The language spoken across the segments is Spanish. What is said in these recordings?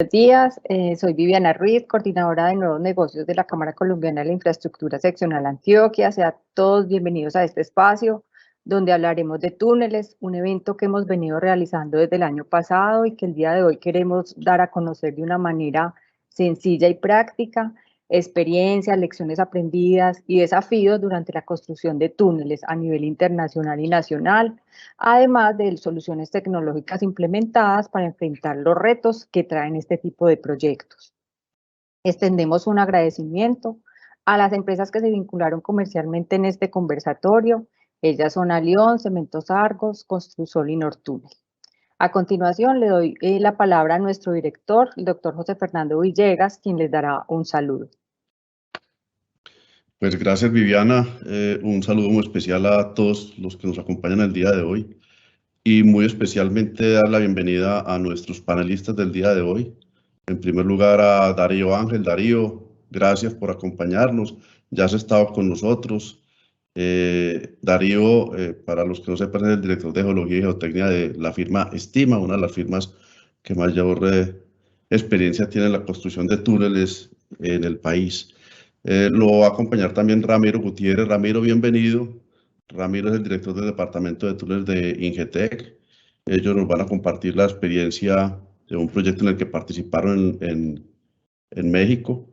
Buenos días, soy Viviana Ruiz, coordinadora de nuevos negocios de la Cámara Colombiana de la Infraestructura Seccional Antioquia. Sean todos bienvenidos a este espacio donde hablaremos de túneles, un evento que hemos venido realizando desde el año pasado y que el día de hoy queremos dar a conocer de una manera sencilla y práctica, experiencias, lecciones aprendidas y desafíos durante la construcción de túneles a nivel internacional y nacional, además de soluciones tecnológicas implementadas para enfrentar los retos que traen este tipo de proyectos. Extendemos un agradecimiento a las empresas que se vincularon comercialmente en este conversatorio. Ellas son Alión, Cementos Argos, Construsol y Nortúnel. A continuación le doy la palabra a nuestro director, el doctor José Fernando Villegas, quien les dará un saludo. Pues gracias, Viviana. Un saludo muy especial a todos los que nos acompañan el día de hoy y muy especialmente dar la bienvenida a nuestros panelistas del día de hoy. En primer lugar a Darío Ángel. Darío, gracias por acompañarnos. Ya has estado con nosotros. Darío, para los que no sepan, es el director de Geología y Geotecnia de la firma Estima, una de las firmas que mayor experiencia tiene en la construcción de túneles en el país. Lo va a acompañar también Ramiro Gutiérrez. Ramiro, bienvenido. Ramiro es el director del departamento de túneles de Ingetec. Ellos nos van a compartir la experiencia de un proyecto en el que participaron en México.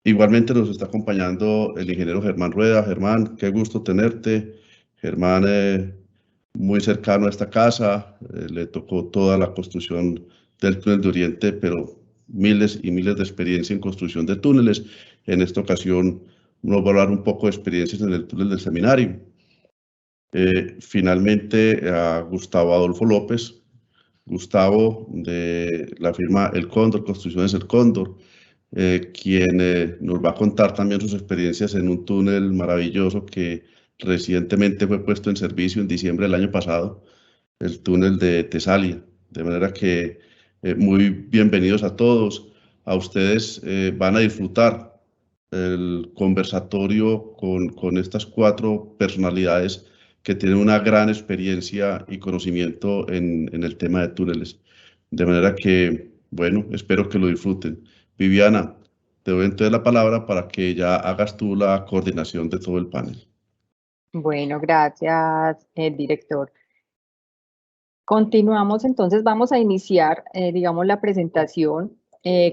Igualmente nos está acompañando el ingeniero Germán Rueda. Germán, qué gusto tenerte. Germán, muy cercano a esta casa, le tocó toda la construcción del túnel de Oriente, pero miles y miles de experiencia en construcción de túneles. En esta ocasión nos va a hablar un poco de experiencias en el túnel del Seminario. Finalmente a Gustavo Adolfo López. Gustavo, de la firma El Cóndor, Construcciones El Cóndor, quien nos va a contar también sus experiencias en un túnel maravilloso que recientemente fue puesto en servicio en diciembre del año pasado, el túnel de Tesalia. De manera que muy bienvenidos a todos. A ustedes van a disfrutar el conversatorio con estas cuatro personalidades que tienen una gran experiencia y conocimiento en el tema de túneles. De manera que, bueno, espero que lo disfruten. Viviana, te doy entonces la palabra para que ya hagas tú la coordinación de todo el panel. Bueno, gracias, director. Continuamos, entonces vamos a iniciar, digamos, la presentación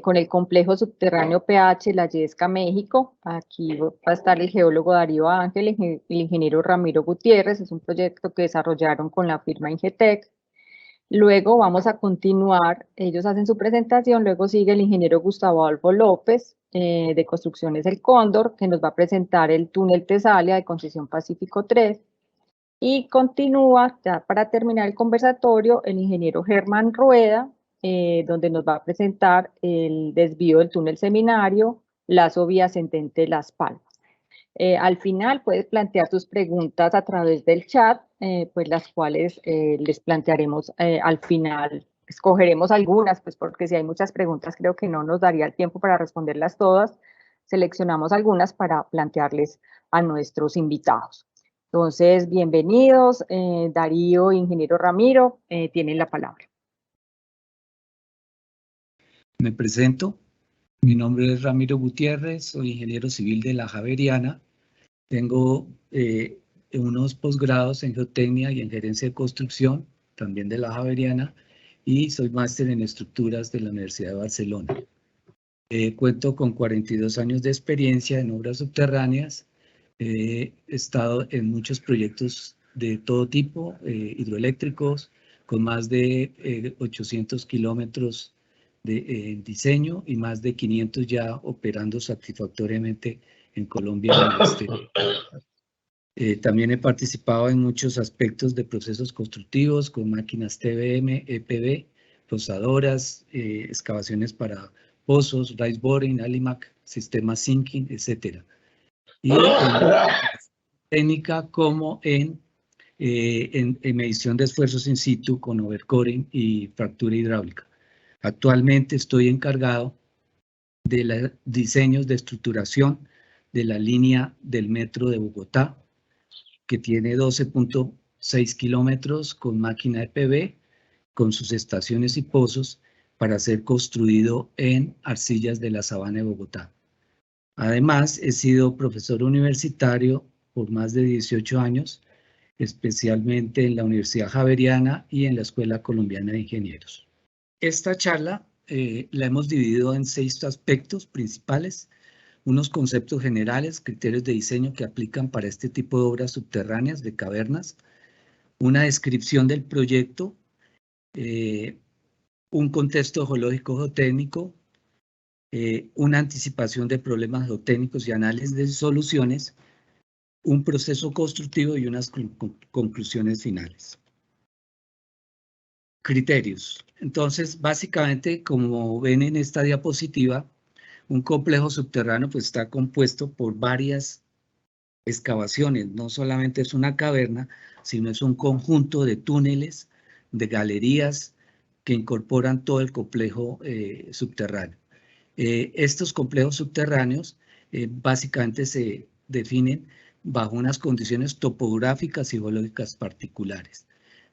con el complejo subterráneo PH La Yesca, México. Aquí va a estar el geólogo Darío Ángel, el ingeniero Ramiro Gutiérrez. Es un proyecto que desarrollaron con la firma Ingetec. Luego vamos a continuar, ellos hacen su presentación, luego sigue el ingeniero Gustavo Adolfo López, de Construcciones El Cóndor, que nos va a presentar el túnel Tesalia de Concesión Pacífico 3. Y continúa, ya para terminar el conversatorio, el ingeniero Germán Rueda, donde nos va a presentar el desvío del túnel Seminario, lazo vía ascendente Las Palmas. Al final puedes plantear tus preguntas a través del chat, pues las cuales les plantearemos al final. Escogeremos algunas, pues porque si hay muchas preguntas creo que no nos daría el tiempo para responderlas todas. Seleccionamos algunas para plantearles a nuestros invitados. Entonces, bienvenidos, Darío, ingeniero Ramiro, tienen la palabra. Me presento, mi nombre es Ramiro Gutiérrez, soy ingeniero civil de la Javeriana, tengo unos posgrados en geotecnia y en gerencia de construcción, también de la Javeriana, y soy máster en estructuras de la Universidad de Barcelona. Cuento con 42 años de experiencia en obras subterráneas. He estado en muchos proyectos de todo tipo, hidroeléctricos, con más de 800 kilómetros de diseño y más de 500 ya operando satisfactoriamente en Colombia y en el exterior. También he participado en muchos aspectos de procesos constructivos con máquinas TBM, EPB, rozadoras, excavaciones para pozos, rice boring, Alimac, sistemas sinking, etc. Y técnica como en medición de esfuerzos in situ con overcoring y fractura hidráulica. Actualmente estoy encargado de los diseños de estructuración de la línea del metro de Bogotá, que tiene 12.6 kilómetros con máquina EPB, con sus estaciones y pozos, para ser construido en arcillas de la Sabana de Bogotá. Además, he sido profesor universitario por más de 18 años, especialmente en la Universidad Javeriana y en la Escuela Colombiana de Ingenieros. Esta charla la hemos dividido en 6 aspectos principales: unos conceptos generales, criterios de diseño que aplican para este tipo de obras subterráneas de cavernas, una descripción del proyecto, un contexto geológico geotécnico, una anticipación de problemas geotécnicos y análisis de soluciones, un proceso constructivo y unas conclusiones finales. Criterios. Entonces, básicamente, como ven en esta diapositiva, un complejo subterráneo pues está compuesto por varias excavaciones. No solamente es una caverna, sino es un conjunto de túneles, de galerías que incorporan todo el complejo subterráneo. Estos complejos subterráneos básicamente se definen bajo unas condiciones topográficas y geológicas particulares.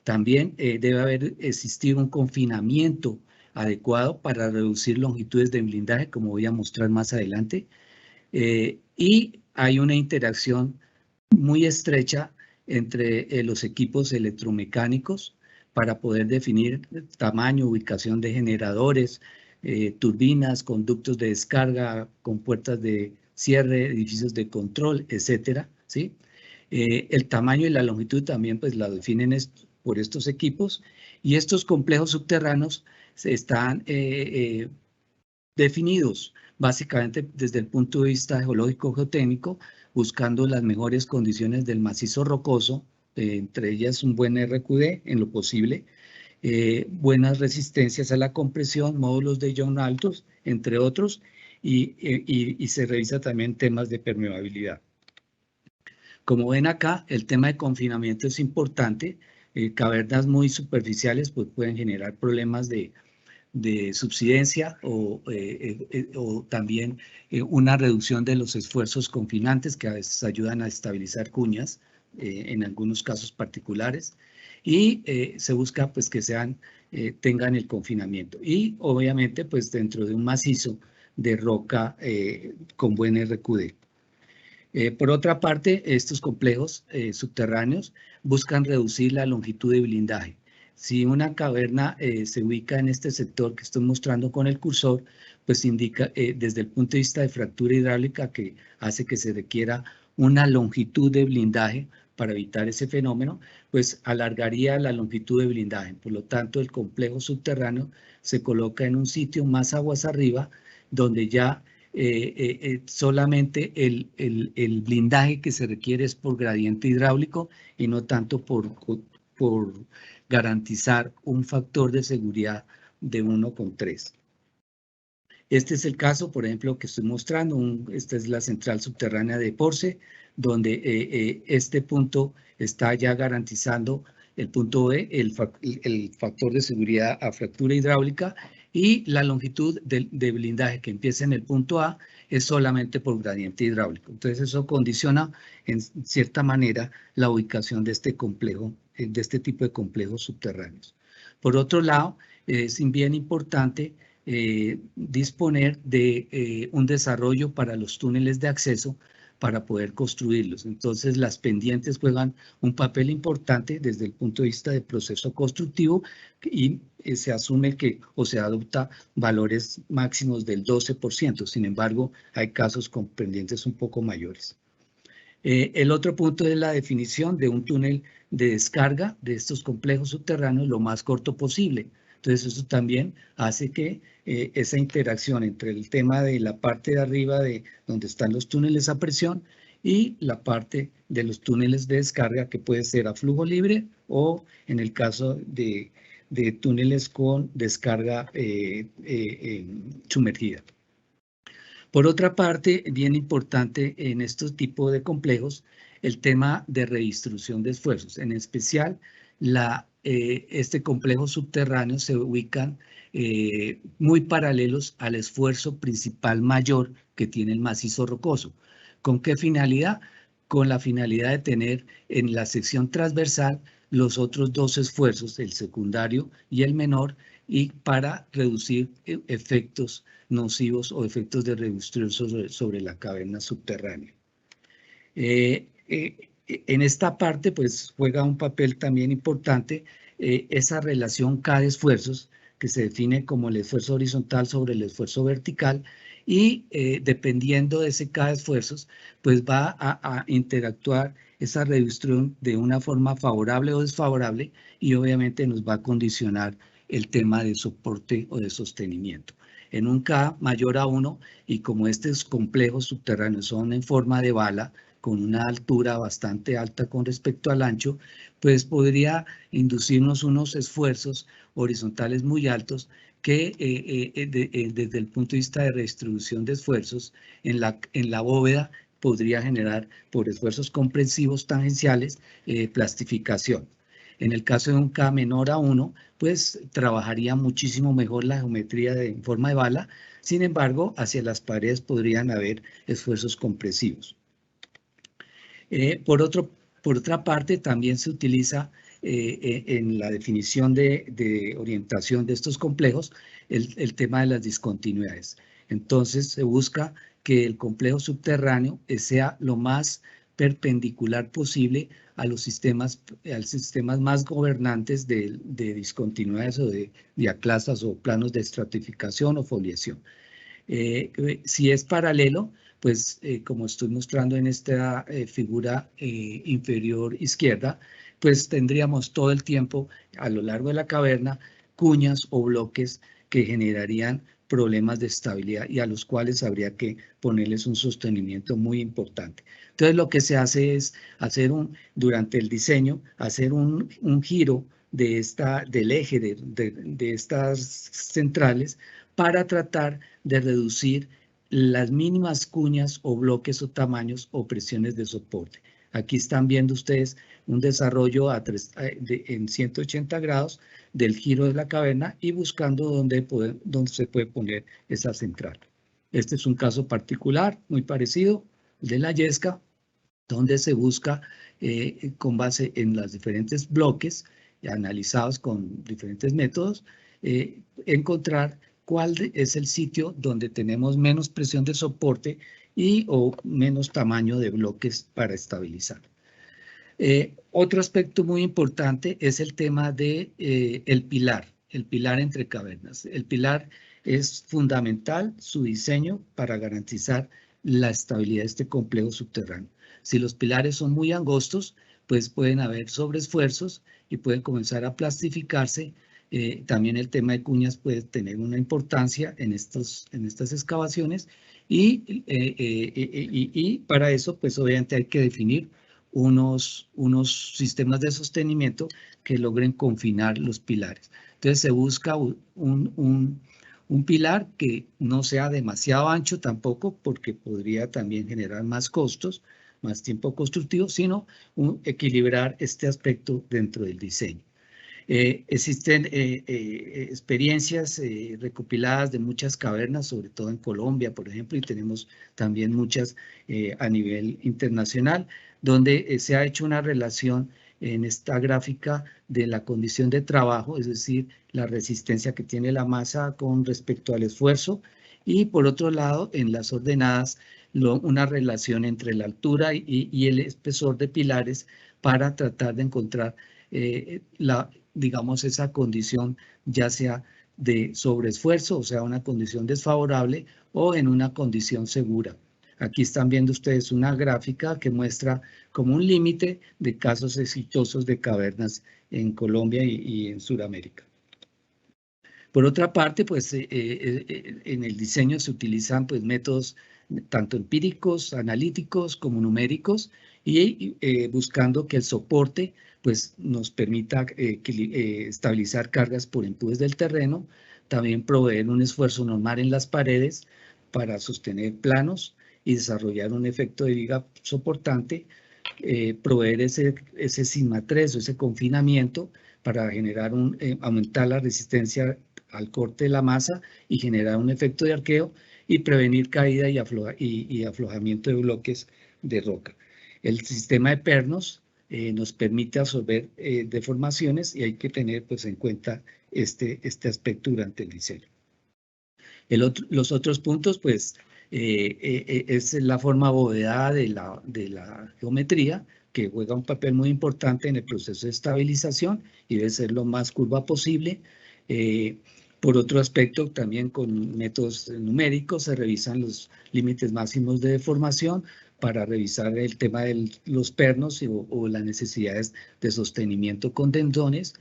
También debe existir un confinamiento adecuado para reducir longitudes de blindaje, como voy a mostrar más adelante, y hay una interacción muy estrecha entre los equipos electromecánicos para poder definir tamaño, ubicación de generadores, turbinas, conductos de descarga, compuertas de cierre, edificios de control, etcétera, ¿sí? El tamaño y la longitud también pues la definen por estos equipos, y estos complejos subterráneos están definidos básicamente desde el punto de vista geológico geotécnico, buscando las mejores condiciones del macizo rocoso, entre ellas un buen RQD en lo posible, buenas resistencias a la compresión, módulos de Young altos, entre otros, y se revisa también temas de permeabilidad. Como ven acá, el tema de confinamiento es importante. Cavernas muy superficiales pues, pueden generar problemas de subsidencia o también una reducción de los esfuerzos confinantes que a veces ayudan a estabilizar cuñas en algunos casos particulares, y se busca pues que tengan el confinamiento, y obviamente pues dentro de un macizo de roca con buen RQD. Por otra parte, estos complejos subterráneos buscan reducir la longitud de blindaje. Si una caverna se ubica en este sector que estoy mostrando con el cursor, pues indica desde el punto de vista de fractura hidráulica que hace que se requiera una longitud de blindaje para evitar ese fenómeno, pues alargaría la longitud de blindaje. Por lo tanto, el complejo subterráneo se coloca en un sitio más aguas arriba, donde ya solamente el blindaje que se requiere es por gradiente hidráulico y no tanto por garantizar un factor de seguridad de 1,3. Este es el caso, por ejemplo, que estoy mostrando. Esta es la central subterránea de Porce, donde este punto está ya garantizando el punto B, el factor de seguridad a fractura hidráulica, y la longitud de blindaje que empieza en el punto A es solamente por gradiente hidráulico. Entonces eso condiciona en cierta manera la ubicación de este complejo, de este tipo de complejos subterráneos. Por otro lado, es bien importante disponer de un desarrollo para los túneles de acceso para poder construirlos. Entonces, las pendientes juegan un papel importante desde el punto de vista del proceso constructivo, y se asume que o se adopta valores máximos del 12%. Sin embargo, hay casos con pendientes un poco mayores. El otro punto es la definición de un túnel de descarga de estos complejos subterráneos lo más corto posible. Entonces, eso también hace que esa interacción entre el tema de la parte de arriba de donde están los túneles a presión y la parte de los túneles de descarga, que puede ser a flujo libre o en el caso de túneles con descarga sumergida. Por otra parte, bien importante en estos tipos de complejos, el tema de redistribución de esfuerzos. En especial, este complejo subterráneo se ubican muy paralelos al esfuerzo principal mayor que tiene el macizo rocoso. ¿Con qué finalidad? Con la finalidad de tener en la sección transversal los otros dos esfuerzos, el secundario y el menor, y para reducir efectos nocivos o efectos de reducción sobre la caverna subterránea. En esta parte, pues, juega un papel también importante esa relación K de esfuerzos, que se define como el esfuerzo horizontal sobre el esfuerzo vertical, y dependiendo de ese K de esfuerzos, pues va a interactuar esa reducción de una forma favorable o desfavorable, y obviamente nos va a condicionar el tema de soporte o de sostenimiento. En un K mayor a 1, y como estos complejos subterráneos son en forma de bala, con una altura bastante alta con respecto al ancho, pues podría inducirnos unos esfuerzos horizontales muy altos que desde el punto de vista de redistribución de esfuerzos en la bóveda podría generar por esfuerzos comprensivos tangenciales plastificación. En el caso de un K menor a 1, pues trabajaría muchísimo mejor la geometría en forma de bala. Sin embargo, hacia las paredes podrían haber esfuerzos compresivos. Por otra parte, también se utiliza en la definición de orientación de estos complejos el tema de las discontinuidades. Entonces, se busca que el complejo subterráneo sea lo más perpendicular posible a los sistemas más gobernantes de discontinuidades o de diaclasas o planos de estratificación o foliación. Si es paralelo, pues como estoy mostrando en esta figura inferior izquierda, pues tendríamos todo el tiempo a lo largo de la caverna cuñas o bloques que generarían problemas de estabilidad y a los cuales habría que ponerles un sostenimiento muy importante. Entonces lo que se hace es durante el diseño, hacer un giro del eje de estas centrales para tratar de reducir las mínimas cuñas o bloques o tamaños o presiones de soporte. Aquí están viendo ustedes un desarrollo en 180 grados del giro de la caverna y buscando dónde se puede poner esa central. Este es un caso particular muy parecido, el de la Yesca, donde se busca con base en los diferentes bloques analizados con diferentes métodos, encontrar cuál es el sitio donde tenemos menos presión de soporte o menos tamaño de bloques para estabilizar. Otro aspecto muy importante es el tema de el pilar entre cavernas. El pilar es fundamental, su diseño, para garantizar la estabilidad de este complejo subterráneo. Si los pilares son muy angostos, pues pueden haber sobreesfuerzos y pueden comenzar a plastificarse. También el tema de cuñas puede tener una importancia en estas excavaciones y para eso, pues obviamente hay que definir unos sistemas de sostenimiento que logren confinar los pilares. Entonces se busca un pilar que no sea demasiado ancho tampoco, porque podría también generar más costos, más tiempo constructivo, sino equilibrar este aspecto dentro del diseño. Existen experiencias recopiladas de muchas cavernas, sobre todo en Colombia, por ejemplo, y tenemos también muchas a nivel internacional, donde se ha hecho una relación en esta gráfica de la condición de trabajo, es decir, la resistencia que tiene la masa con respecto al esfuerzo, y por otro lado, en las ordenadas, una relación entre la altura y el espesor de pilares para tratar de encontrar digamos, esa condición ya sea de sobreesfuerzo, o sea, una condición desfavorable, o en una condición segura. Aquí están viendo ustedes una gráfica que muestra como un límite de casos exitosos de cavernas en Colombia y en Sudamérica. Por otra parte, pues en el diseño se utilizan pues métodos tanto empíricos, analíticos como numéricos, y buscando que el soporte pues nos permita estabilizar cargas por empujes del terreno, también proveer un esfuerzo normal en las paredes para sostener planos y desarrollar un efecto de viga soportante, proveer ese sigma 3 o ese confinamiento para generar aumentar la resistencia al corte de la masa y generar un efecto de arqueo y prevenir caída y aflojamiento de bloques de roca. El sistema de pernos nos permite absorber deformaciones y hay que tener pues, en cuenta este aspecto durante el diseño. Los otros puntos, pues, es la forma abovedada de la geometría, que juega un papel muy importante en el proceso de estabilización y debe ser lo más curva posible. Por otro aspecto, también con métodos numéricos se revisan los límites máximos de deformación para revisar el tema de los pernos o las necesidades de sostenimiento con tendones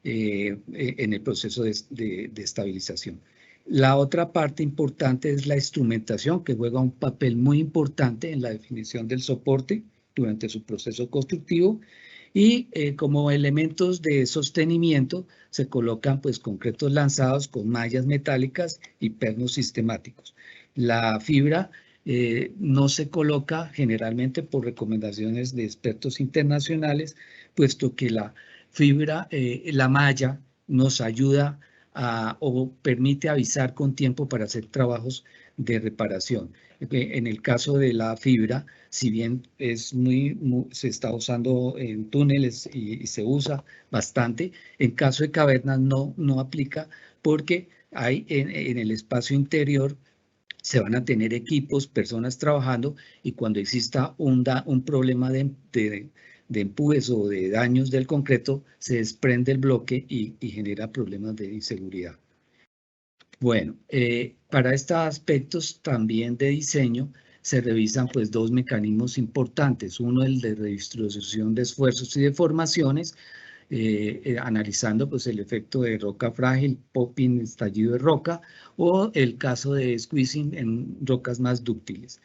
en el proceso de estabilización. La otra parte importante es la instrumentación, que juega un papel muy importante en la definición del soporte durante su proceso constructivo, y como elementos de sostenimiento se colocan pues concretos lanzados con mallas metálicas y pernos sistemáticos. La fibra no se coloca generalmente por recomendaciones de expertos internacionales, puesto que la fibra, la malla, nos ayuda o permite avisar con tiempo para hacer trabajos de reparación. En el caso de la fibra, si bien es se está usando en túneles y se usa bastante, en caso de cavernas no aplica, porque hay en el espacio interior se van a tener equipos, personas trabajando, y cuando exista un problema de empujes o de daños del concreto, se desprende el bloque y genera problemas de inseguridad. Bueno, para estos aspectos también de diseño se revisan pues dos mecanismos importantes. Uno, el de redistribución de esfuerzos y deformaciones, analizando pues el efecto de roca frágil, popping, estallido de roca, o el caso de squeezing en rocas más dúctiles.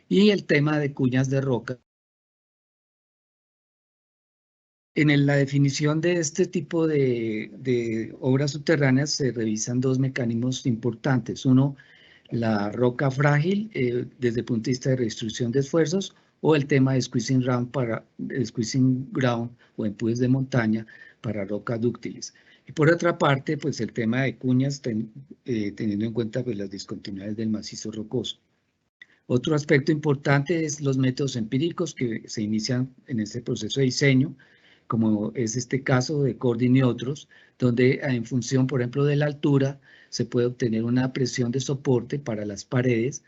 Y el tema de cuñas de roca. En la definición de este tipo de obras subterráneas se revisan dos mecanismos importantes. Uno, la roca frágil desde el punto de vista de redistribución de esfuerzos, o el tema de squeezing ground o empujes de montaña para rocas dúctiles. Y por otra parte, pues el tema de cuñas teniendo en cuenta pues, las discontinuidades del macizo rocoso. Otro aspecto importante es los métodos empíricos que se inician en este proceso de diseño, como es este caso de Cordin y otros, donde en función, por ejemplo, de la altura, se puede obtener una presión de soporte para las paredes,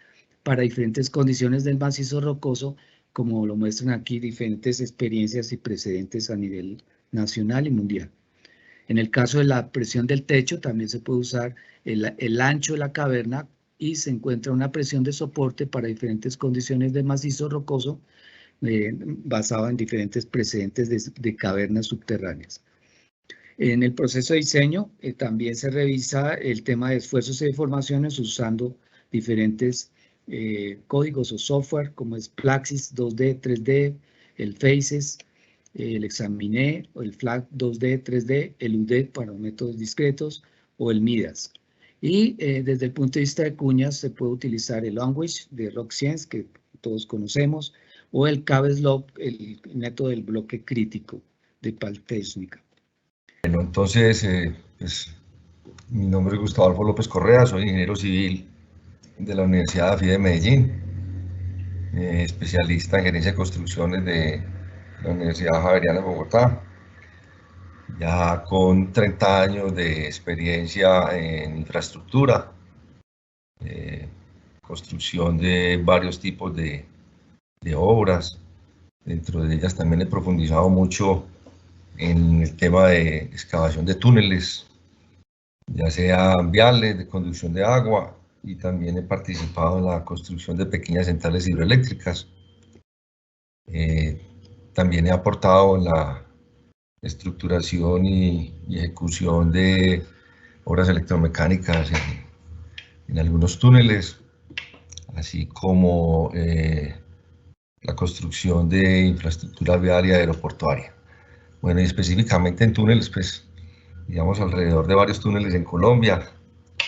para diferentes condiciones del macizo rocoso, como lo muestran aquí diferentes experiencias y precedentes a nivel nacional y mundial. En el caso de la presión del techo, también se puede usar el ancho de la caverna y se encuentra una presión de soporte para diferentes condiciones del macizo rocoso, basado en diferentes precedentes de cavernas subterráneas. En el proceso de diseño también se revisa el tema de esfuerzos y deformaciones usando diferentes códigos o software como es Plaxis 2D, 3D, el Faces, el Examiné, o el FLAC 2D, 3D, el UDEC para métodos discretos o el MIDAS. Y desde el punto de vista de cuñas se puede utilizar el Language de RockScience, que todos conocemos, o el CABESLOP, el método del bloque crítico de Paltécnica. Bueno, entonces, pues, mi nombre es Gustavo Adolfo López Correa, soy ingeniero civil de la Universidad de AFI de Medellín, especialista en gerencia de construcciones de la Universidad Javeriana de Bogotá, ya con 30 años de experiencia en infraestructura, construcción de varios tipos de obras. Dentro de ellas también he profundizado mucho en el tema de excavación de túneles, ya sea viales, de conducción de agua, y también he participado en la construcción de pequeñas centrales hidroeléctricas. También he aportado en la estructuración y ejecución de obras electromecánicas en algunos túneles, así como la construcción de infraestructura viaria aeroportuaria. Bueno, y específicamente en túneles, pues, digamos, alrededor de varios túneles en Colombia,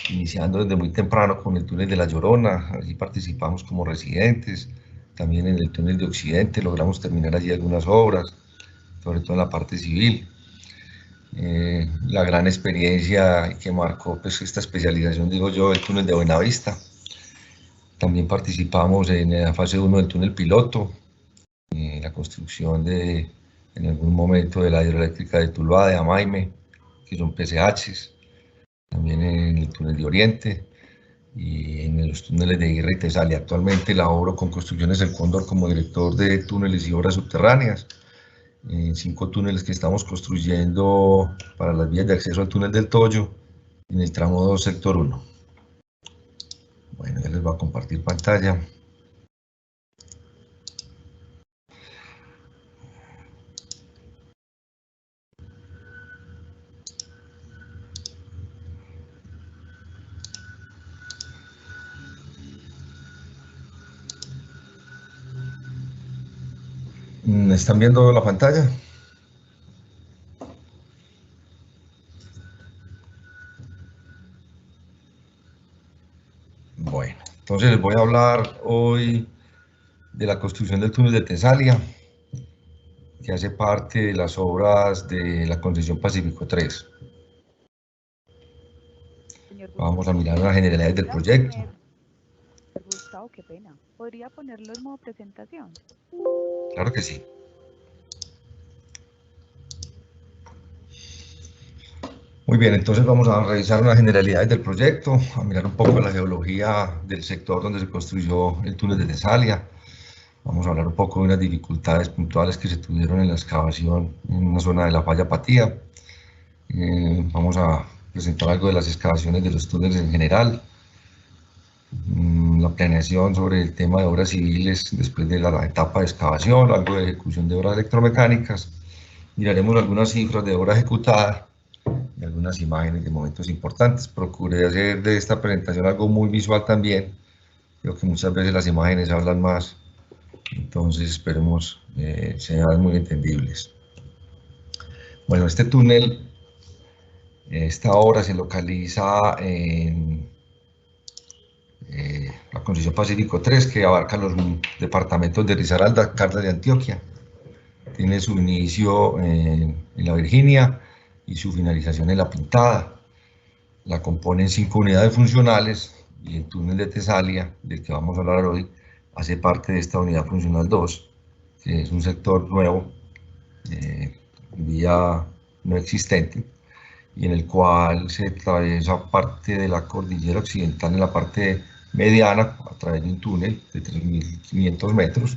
iniciando desde muy temprano con el túnel de La Llorona. Allí participamos como residentes, también en el túnel de Occidente, logramos terminar allí algunas obras, sobre todo en la parte civil. La gran experiencia que marcó pues, esta especialización, digo yo, el túnel de Buenavista. También participamos en la fase 1 del túnel piloto, la construcción de en algún momento de la hidroeléctrica de Tuluá, de Amaime, que son PCHs, también en el túnel de Oriente y en los túneles de Guerra y Tesalia. Actualmente laboro con Construcciones El Cóndor como director de túneles y obras subterráneas, en 5 túneles que estamos construyendo para las vías de acceso al túnel del Toyo, en el tramo 2, sector 1. Bueno, ya les voy a compartir pantalla. ¿Están viendo la pantalla? Bueno, entonces les voy a hablar hoy de la construcción del túnel de Tesalia, que hace parte de las obras de la concesión Pacífico 3. Vamos a mirar las generalidades del proyecto. Gustavo, qué pena. ¿Podría ponerlo en modo presentación? Claro que sí. Muy bien, entonces vamos a revisar unas generalidades del proyecto, a mirar un poco la geología del sector donde se construyó el túnel de Tesalia. Vamos a hablar un poco de unas dificultades puntuales que se tuvieron en la excavación en una zona de la falla Patía. Vamos a presentar algo de las excavaciones de los túneles en general, la planeación sobre el tema de obras civiles después de la etapa de excavación, algo de ejecución de obras electromecánicas. Miraremos algunas cifras de obra ejecutada y algunas imágenes de momentos importantes. Procuré hacer de esta presentación algo muy visual también. Creo que muchas veces las imágenes hablan más, entonces esperemos sean muy entendibles. Bueno, este túnel, esta obra se localiza en la concesión Pacífico 3, que abarca los departamentos de Risaralda, Caldas de Antioquia. Tiene su inicio en la Virginia y su finalización en La Pintada. La componen 5 unidades funcionales y el túnel de Tesalia, del que vamos a hablar hoy, hace parte de esta unidad funcional 2, que es un sector nuevo, vía no existente, y en el cual se atraviesa parte de la cordillera occidental en la parte mediana a través de un túnel de 3.500 metros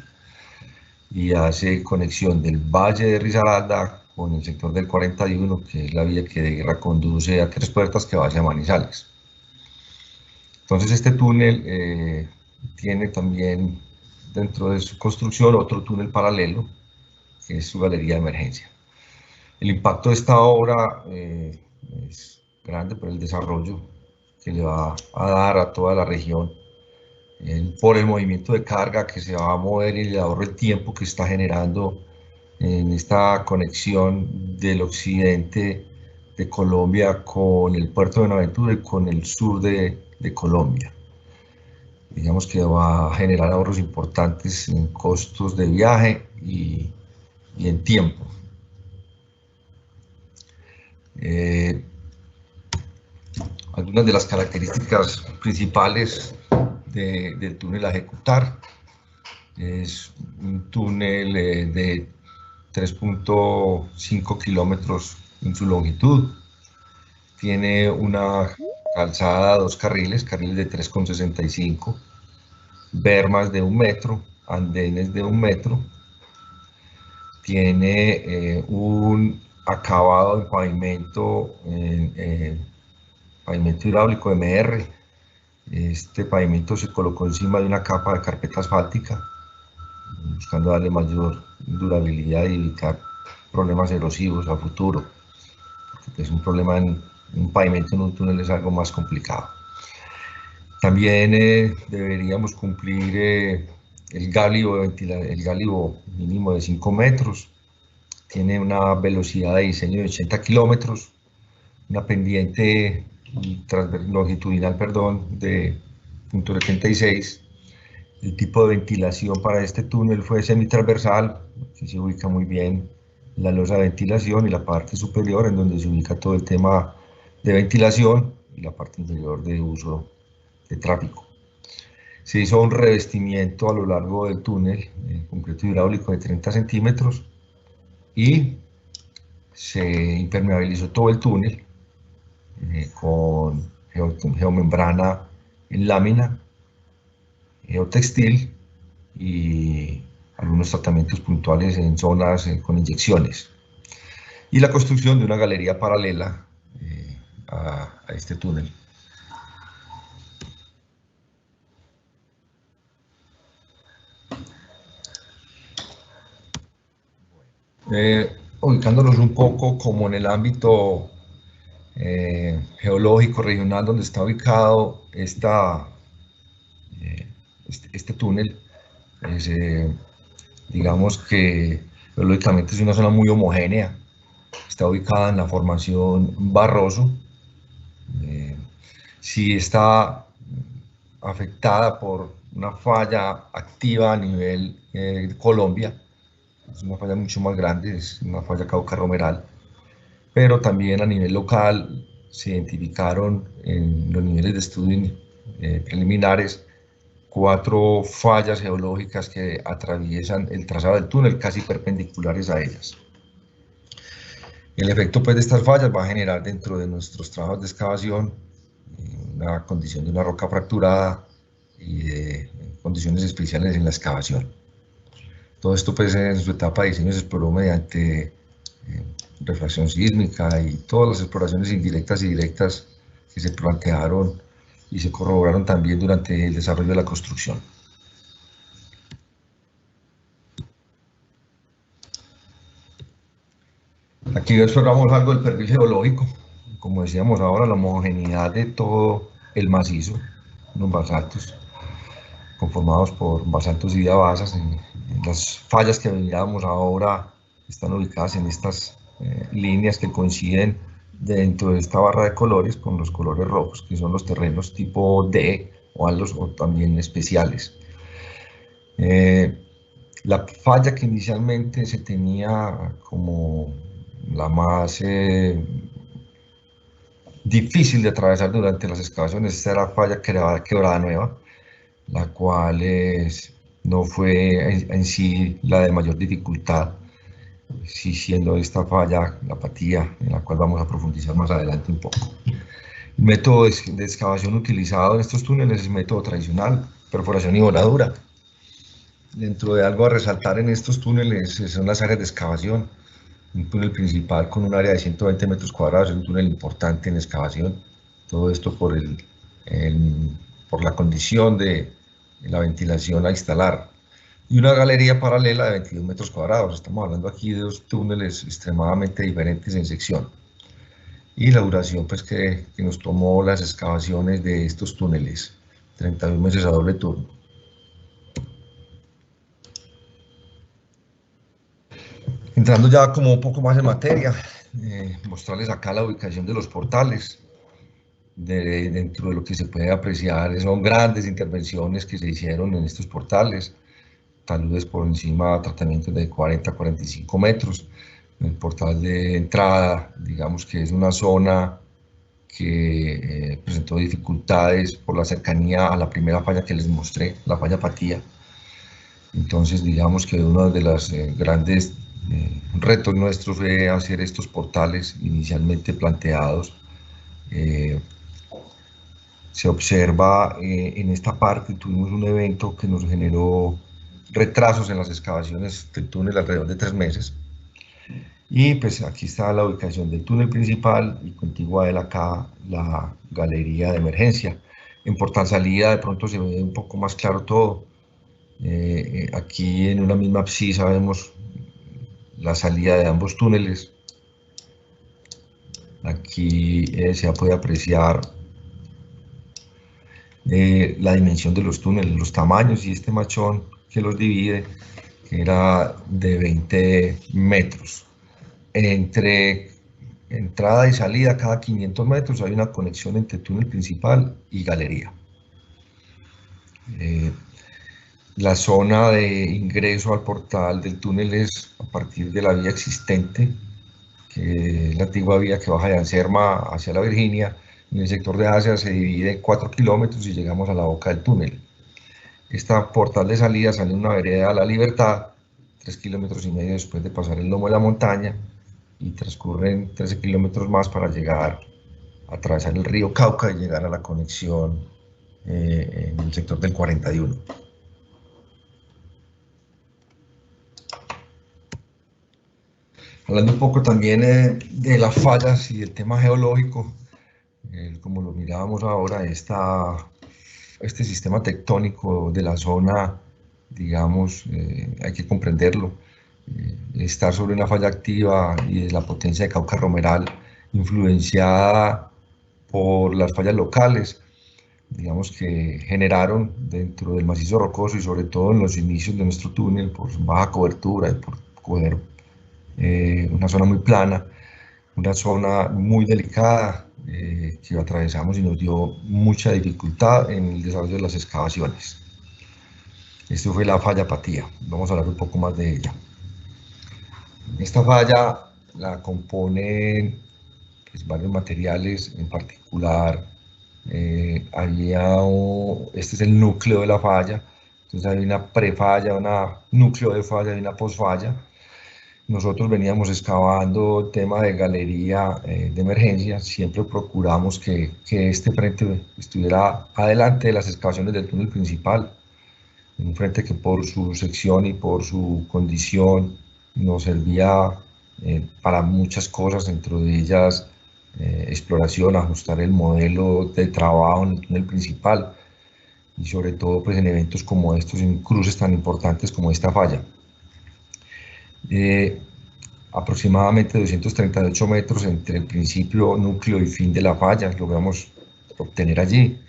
y hace conexión del Valle de Risaralda con el sector del 41, que es la vía que de Guerra conduce a Tres Puertas, que va hacia Manizales. Entonces este túnel tiene también dentro de su construcción otro túnel paralelo, que es su galería de emergencia. El impacto de esta obra es grande por el desarrollo que le va a dar a toda la región, por el movimiento de carga que se va a mover y el ahorro de tiempo que está generando en esta conexión del occidente de Colombia con el puerto de Buenaventura y con el sur de Colombia. Digamos que va a generar ahorros importantes en costos de viaje y en tiempo. Algunas de las características principales del túnel a ejecutar: es un túnel de 3.5 kilómetros en su longitud, tiene una calzada, 2 carriles de 3,65, bermas de 1 metro, andenes de 1 metro, tiene un acabado de pavimento, pavimento hidráulico MR. Este pavimento se colocó encima de una capa de carpeta asfáltica, buscando darle mayor durabilidad y evitar problemas erosivos a futuro, porque es un problema en un pavimento en un túnel es algo más complicado. También deberíamos cumplir el gálibo mínimo de 5 metros, tiene una velocidad de diseño de 80 kilómetros, una pendiente longitudinal, de 0.76. El tipo de ventilación para este túnel fue semitransversal, que se ubica muy bien la losa de ventilación y la parte superior en donde se ubica todo el tema de ventilación y la parte inferior de uso de tráfico. Se hizo un revestimiento a lo largo del túnel, concreto hidráulico de 30 centímetros, y se impermeabilizó todo el túnel con geomembrana en lámina, geotextil y algunos tratamientos puntuales en zonas con inyecciones. Y la construcción de una galería paralela a este túnel. Ubicándonos un poco como en el ámbito geológico regional donde está ubicado este túnel, pues, digamos que geológicamente es una zona muy homogénea, está ubicada en la formación Barroso, sí está afectada por una falla activa a nivel Colombia, es una falla mucho más grande, es una falla cauca-romeral, pero también a nivel local se identificaron en los niveles de estudio preliminares 4 fallas geológicas que atraviesan el trazado del túnel, casi perpendiculares a ellas. El efecto pues, de estas fallas va a generar dentro de nuestros trabajos de excavación una condición de una roca fracturada y de condiciones especiales en la excavación. Todo esto pues, en su etapa de diseño se exploró mediante refracción sísmica y todas las exploraciones indirectas y directas que se plantearon y se corroboraron también durante el desarrollo de la construcción. Aquí exploramos algo del perfil geológico, como decíamos ahora, la homogeneidad de todo el macizo, los basaltos, conformados por basaltos y diabasas. Las fallas que veíamos ahora están ubicadas en estas líneas que coinciden dentro de esta barra de colores con los colores rojos, que son los terrenos tipo D o altos o también especiales. La falla que inicialmente se tenía como la más difícil de atravesar durante las excavaciones, esta era la falla Quebrada Nueva, la cual no fue en sí la de mayor dificultad, sí siendo esta falla la Patía, en la cual vamos a profundizar más adelante un poco. El método de excavación utilizado en estos túneles es el método tradicional, perforación y voladura. Dentro de algo a resaltar en estos túneles son las áreas de excavación. Un túnel principal con un área de 120 metros cuadrados, es un túnel importante en excavación. Todo esto por la condición de la ventilación a instalar. Y una galería paralela de 22 metros cuadrados. Estamos hablando aquí de 2 túneles extremadamente diferentes en sección. Y la duración pues, que nos tomó las excavaciones de estos túneles, 31 meses a doble turno. Entrando ya como un poco más en materia, mostrarles acá la ubicación de los portales. Dentro de lo que se puede apreciar son grandes intervenciones que se hicieron en estos portales, taludes por encima, tratamientos de 40 a 45 metros. El portal de entrada, digamos que es una zona que presentó dificultades por la cercanía a la primera falla que les mostré, la falla Patía. Entonces, digamos que uno de los grandes retos nuestros fue hacer estos portales inicialmente planteados. Se observa en esta parte, tuvimos un evento que nos generó retrasos en las excavaciones del túnel alrededor de 3 meses. Y pues aquí está la ubicación del túnel principal y contigua a él acá la galería de emergencia. En portal salida de pronto se ve un poco más claro todo. Aquí en una misma abscisa vemos la salida de ambos túneles. Aquí se puede apreciar la dimensión de los túneles, los tamaños y este machón que los divide, que era de 20 metros. Entre entrada y salida, cada 500 metros hay una conexión entre túnel principal y galería. La zona de ingreso al portal del túnel es a partir de la vía existente, que es la antigua vía que baja de Anserma hacia la Virginia. En el sector de Asia se divide en 4 kilómetros y llegamos a la boca del túnel. Esta portal de salida sale una vereda a La Libertad 3,5 kilómetros después de pasar el lomo de la montaña, y transcurren 13 kilómetros más para llegar a atravesar el río Cauca y llegar a la conexión en el sector del 41. Hablando un poco también de las fallas y del tema geológico, como lo mirábamos ahora, este sistema tectónico de la zona, digamos, hay que comprenderlo. Estar sobre una falla activa y de la potencia de Cauca Romeral, influenciada por las fallas locales, digamos, que generaron dentro del macizo rocoso y sobre todo en los inicios de nuestro túnel, por su baja cobertura y por coger una zona muy plana, una zona muy delicada que atravesamos y nos dio mucha dificultad en el desarrollo de las excavaciones. Esto fue la falla Patía. Vamos a hablar un poco más de ella. Esta falla la componen pues, varios materiales, en particular este es el núcleo de la falla, entonces hay una prefalla, un núcleo de falla y una posfalla. Nosotros veníamos excavando el tema de galería de emergencia, siempre procuramos que este frente estuviera adelante de las excavaciones del túnel principal, un frente que por su sección y por su condición nos servía para muchas cosas, dentro de ellas exploración, ajustar el modelo de trabajo en el túnel principal y sobre todo pues, en eventos como estos, en cruces tan importantes como esta falla. Aproximadamente 238 metros entre el principio, núcleo y fin de la falla logramos obtener allí.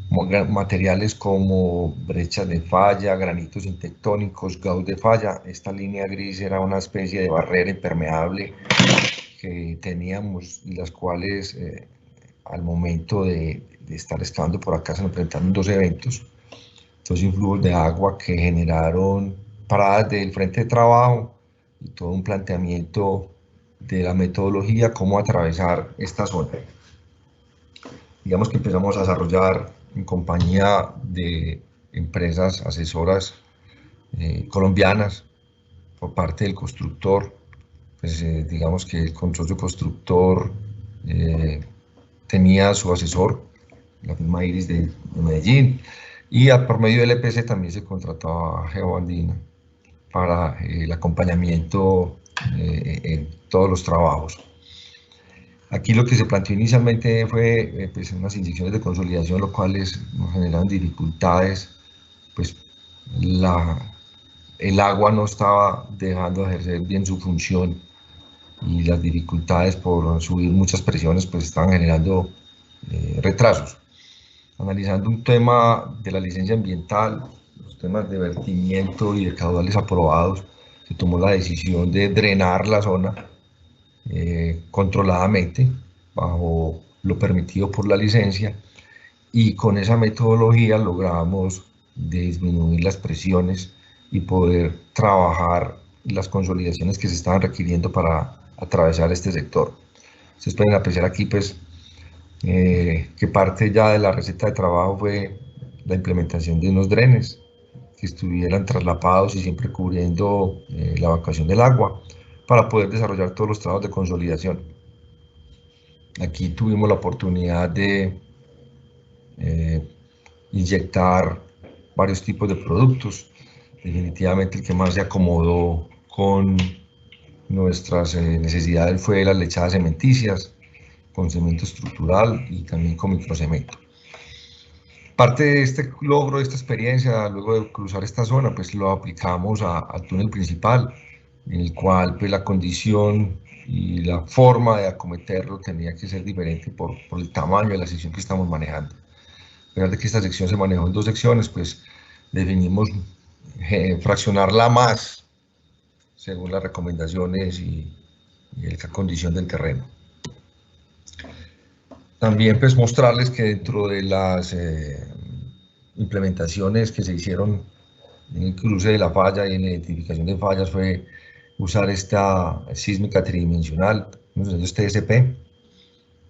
Materiales como brechas de falla, granitos intectónicos, gauss de falla. Esta línea gris era una especie de barrera impermeable que teníamos y las cuales al momento de estar excavando por acá se nos presentaron dos eventos, dos influjos de agua que generaron paradas del frente de trabajo y todo un planteamiento de la metodología, cómo atravesar esta zona. Digamos que empezamos a desarrollar en compañía de empresas asesoras colombianas por parte del constructor. Pues, digamos que el consorcio constructor tenía su asesor, la firma Iris de Medellín, y por medio del EPC también se contrataba a GeoAndina para el acompañamiento en todos los trabajos. Aquí lo que se planteó inicialmente fue pues, unas inyecciones de consolidación, lo cuales nos generaron dificultades, pues el agua no estaba dejando de ejercer bien su función y las dificultades por subir muchas presiones pues estaban generando retrasos. Analizando un tema de la licencia ambiental, los temas de vertimiento y de caudales aprobados, se tomó la decisión de drenar la zona controladamente, bajo lo permitido por la licencia, y con esa metodología logramos disminuir las presiones y poder trabajar las consolidaciones que se estaban requiriendo para atravesar este sector. Ustedes pueden apreciar aquí pues que parte ya de la receta de trabajo fue la implementación de unos drenes que estuvieran traslapados y siempre cubriendo la evacuación del agua para poder desarrollar todos los trabajos de consolidación. Aquí tuvimos la oportunidad de inyectar varios tipos de productos. Definitivamente el que más se acomodó con nuestras necesidades fue las lechadas cementicias, con cemento estructural y también con microcemento. Parte de este logro, de esta experiencia, luego de cruzar esta zona, pues lo aplicamos al túnel principal, en el cual pues, la condición y la forma de acometerlo tenía que ser diferente por el tamaño de la sección que estamos manejando. A pesar de que esta sección se manejó en dos secciones, pues definimos fraccionarla más según las recomendaciones y la condición del terreno. También pues mostrarles que dentro de las implementaciones que se hicieron en el cruce de la falla y en la identificación de fallas fue usar esta sísmica tridimensional, unos sellos TSP,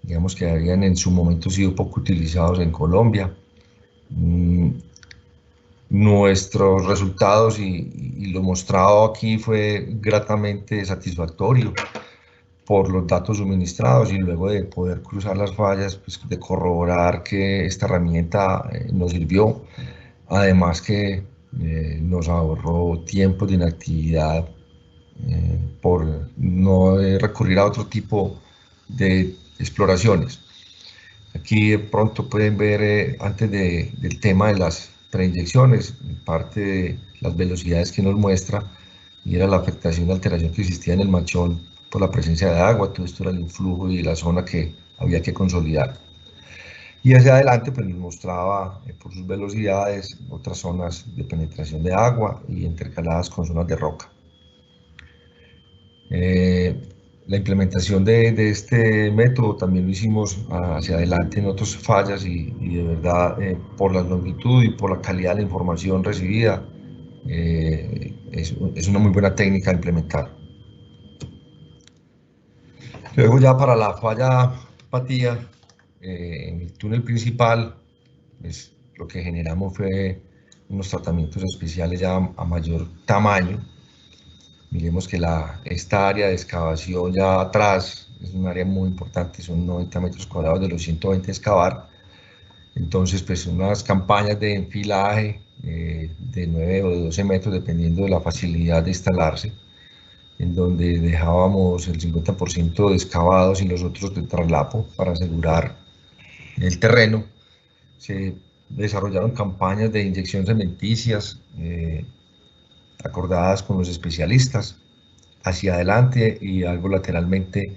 digamos que habían en su momento sido poco utilizados en Colombia. nuestros resultados y lo mostrado aquí fue gratamente satisfactorio por los datos suministrados y luego de poder cruzar las fallas, pues de corroborar que esta herramienta nos sirvió, además que nos ahorró tiempo de inactividad por no recurrir a otro tipo de exploraciones. Aquí de pronto pueden ver antes del tema de las preinyecciones, parte de las velocidades que nos muestra, y era la afectación y alteración que existía en el Machón por la presencia de agua. Todo esto era el influjo y la zona que había que consolidar. Y hacia adelante pues nos mostraba por sus velocidades otras zonas de penetración de agua y intercaladas con zonas de roca. La implementación de este método también lo hicimos hacia adelante en otras fallas y de verdad por la longitud y por la calidad de la información recibida es una muy buena técnica a implementar. Luego ya para la falla Patía, en el túnel principal, pues, lo que generamos fue unos tratamientos especiales ya a mayor tamaño. Miremos que esta área de excavación ya atrás es un área muy importante, son 90 metros cuadrados de los 120 a excavar. Entonces, pues unas campañas de enfilaje de 9 o de 12 metros, dependiendo de la facilidad de instalarse, en donde dejábamos el 50% de excavados y los otros de traslapo para asegurar el terreno. Se desarrollaron campañas de inyección cementicias acordadas con los especialistas hacia adelante y algo lateralmente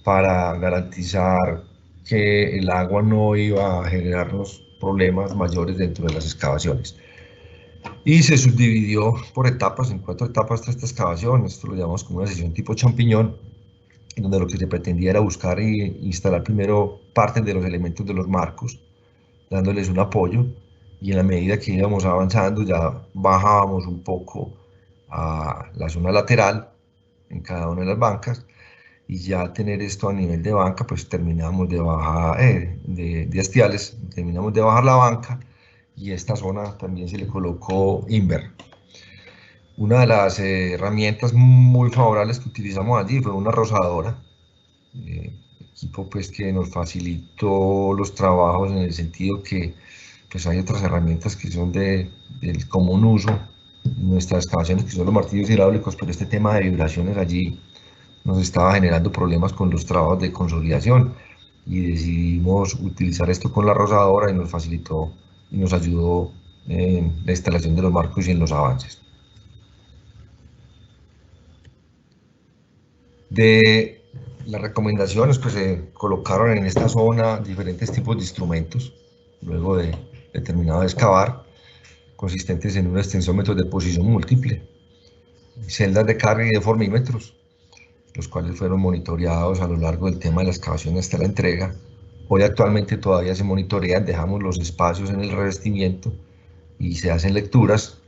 para garantizar que el agua no iba a generarnos problemas mayores dentro de las excavaciones. Y se subdividió por etapas, en 4 etapas esta excavación. Esto lo llamamos como una sesión tipo champiñón, en donde lo que se pretendía era buscar e instalar primero partes de los elementos de los marcos, dándoles un apoyo, y en la medida que íbamos avanzando ya bajábamos un poco a la zona lateral en cada una de las bancas, y ya tener esto a nivel de banca, pues terminamos de bajar, de hastiales, terminamos de bajar la banca, y esta zona también se le colocó Inver. Una de las herramientas muy favorables que utilizamos allí fue una rozadora, equipo pues que nos facilitó los trabajos en el sentido que pues hay otras herramientas que son del común uso en nuestras excavaciones, que son los martillos hidráulicos, pero este tema de vibraciones allí nos estaba generando problemas con los trabajos de consolidación, y decidimos utilizar esto con la rozadora y nos facilitó y nos ayudó en la instalación de los marcos y en los avances. De las recomendaciones, pues se colocaron en esta zona diferentes tipos de instrumentos, luego de terminado de excavar, consistentes en un extensómetro de posición múltiple, celdas de carga y de formímetros, los cuales fueron monitoreados a lo largo del tema de la excavación hasta la entrega. Hoy actualmente todavía se monitorean, dejamos los espacios en el revestimiento y se hacen lecturas.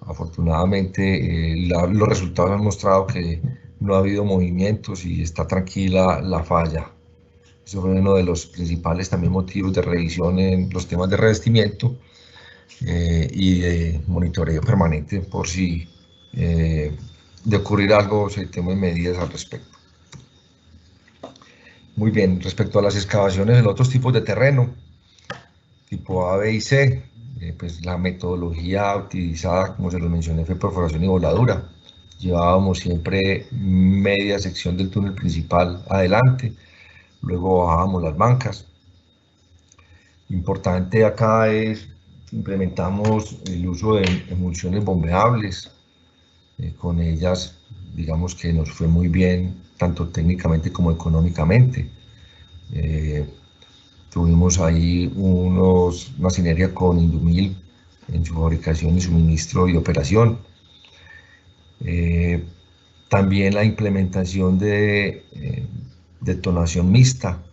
Afortunadamente los resultados han mostrado que no ha habido movimientos y está tranquila la falla. Eso fue uno de los principales también motivos de revisión en los temas de revestimiento y de monitoreo permanente por si de ocurrir algo se tomen medidas al respecto. Muy bien, respecto a las excavaciones en otros tipos de terreno, tipo A, B y C, pues la metodología utilizada, como se lo mencioné, fue perforación y voladura. Llevábamos siempre media sección del túnel principal adelante, luego bajábamos las bancas. Importante acá es, implementamos el uso de emulsiones bombeables, con ellas digamos que nos fue muy bien, tanto técnicamente como económicamente. Tuvimos ahí una sinergia con Indumil en su fabricación y suministro y operación. También la implementación de detonación mixta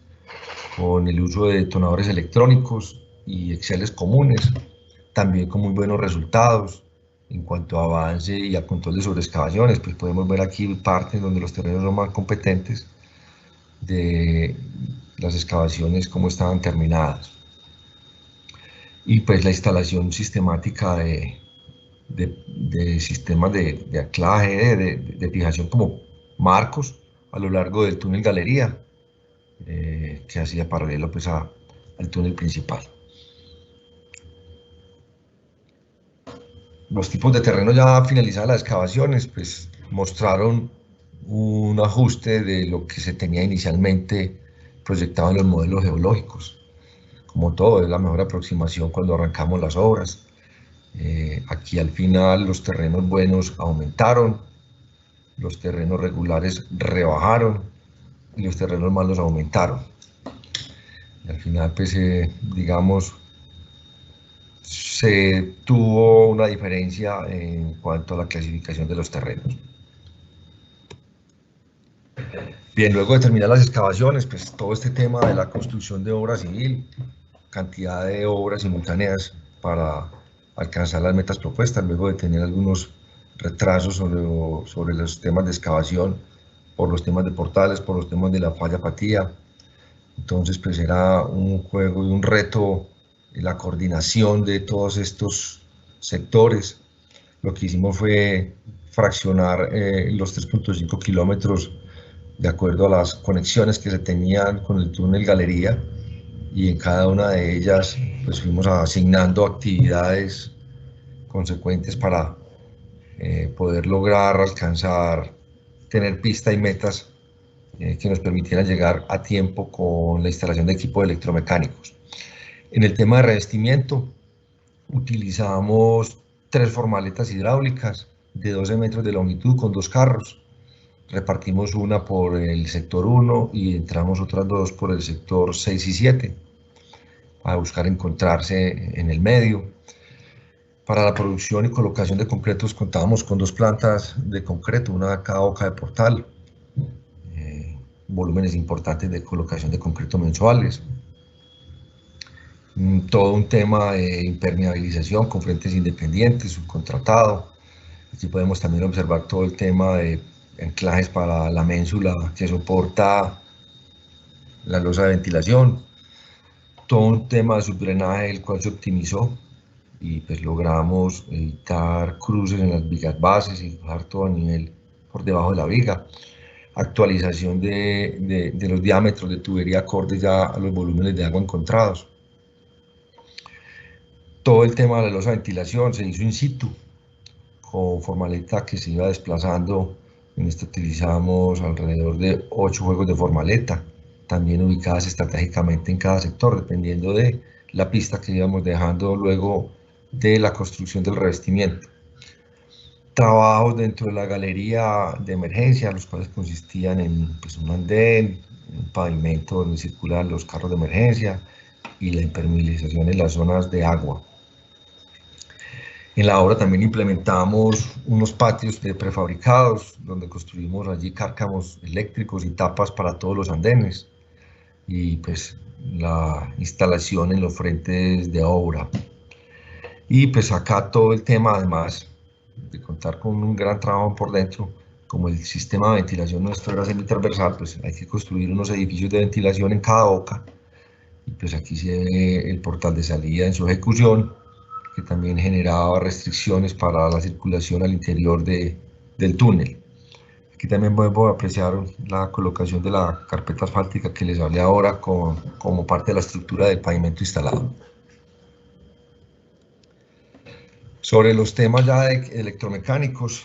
con el uso de detonadores electrónicos y exceles comunes, también con muy buenos resultados. En cuanto a avance y a control de sobreexcavaciones, pues podemos ver aquí partes donde los terrenos son más competentes de las excavaciones como estaban terminadas. y pues la instalación sistemática de sistemas de anclaje, de fijación como marcos a lo largo del túnel galería, que hacía paralelo pues al túnel principal. Los tipos de terreno ya finalizadas las excavaciones pues mostraron un ajuste de lo que se tenía inicialmente proyectado en los modelos geológicos. Como todo, es la mejor aproximación cuando arrancamos las obras. Aquí al final los terrenos buenos aumentaron, los terrenos regulares rebajaron y los terrenos malos aumentaron. Y al final, pues, digamos, se tuvo una diferencia en cuanto a la clasificación de los terrenos. Bien, luego de terminar las excavaciones, pues todo este tema de la construcción de obra civil, cantidad de obras simultáneas para alcanzar las metas propuestas, luego de tener algunos retrasos sobre los temas de excavación, por los temas de portales, por los temas de la falla Patía. Entonces, pues era un juego y un reto la coordinación de todos estos sectores. Lo que hicimos fue fraccionar los 3.5 kilómetros de acuerdo a las conexiones que se tenían con el túnel galería, y en cada una de ellas pues fuimos asignando actividades consecuentes para poder lograr alcanzar, tener pista y metas que nos permitieran llegar a tiempo con la instalación de equipos electromecánicos. En el tema de revestimiento utilizamos 3 formaletas hidráulicas de 12 metros de longitud con 2 carros. Repartimos una por el sector 1 y entramos otras 2 por el sector 6 y 7 para buscar encontrarse en el medio. Para la producción y colocación de concretos contábamos con 2 plantas de concreto, una a cada boca de portal, volúmenes importantes de colocación de concreto mensuales. Todo un tema de impermeabilización con frentes independientes, subcontratado. Aquí podemos también observar todo el tema de anclajes para la ménsula que soporta la losa de ventilación. Todo un tema de subdrenaje, el cual se optimizó y pues logramos evitar cruces en las vigas bases y dejar todo a nivel por debajo de la viga. Actualización de los diámetros de tubería acorde ya a los volúmenes de agua encontrados. Todo el tema de la losa de ventilación se hizo in situ, con formaleta que se iba desplazando. En esto utilizamos alrededor de 8 juegos de formaleta, también ubicadas estratégicamente en cada sector, dependiendo de la pista que íbamos dejando luego de la construcción del revestimiento. Trabajos dentro de la galería de emergencia, los cuales consistían en pues, un andén, un pavimento donde circulan los carros de emergencia y la impermeabilización en las zonas de agua. En la obra también implementamos unos patios prefabricados, donde construimos allí cárcamos eléctricos y tapas para todos los andenes, y pues la instalación en los frentes de obra. Y pues acá todo el tema, además de contar con un gran trabajo por dentro, como el sistema de ventilación nuestro era semitransversal, pues hay que construir unos edificios de ventilación en cada boca, y pues aquí se ve el portal de salida en su ejecución, que también generaba restricciones para la circulación al interior del túnel. Aquí también podemos apreciar la colocación de la carpeta asfáltica que les hablé ahora como parte de la estructura del pavimento instalado. Sobre los temas ya electromecánicos,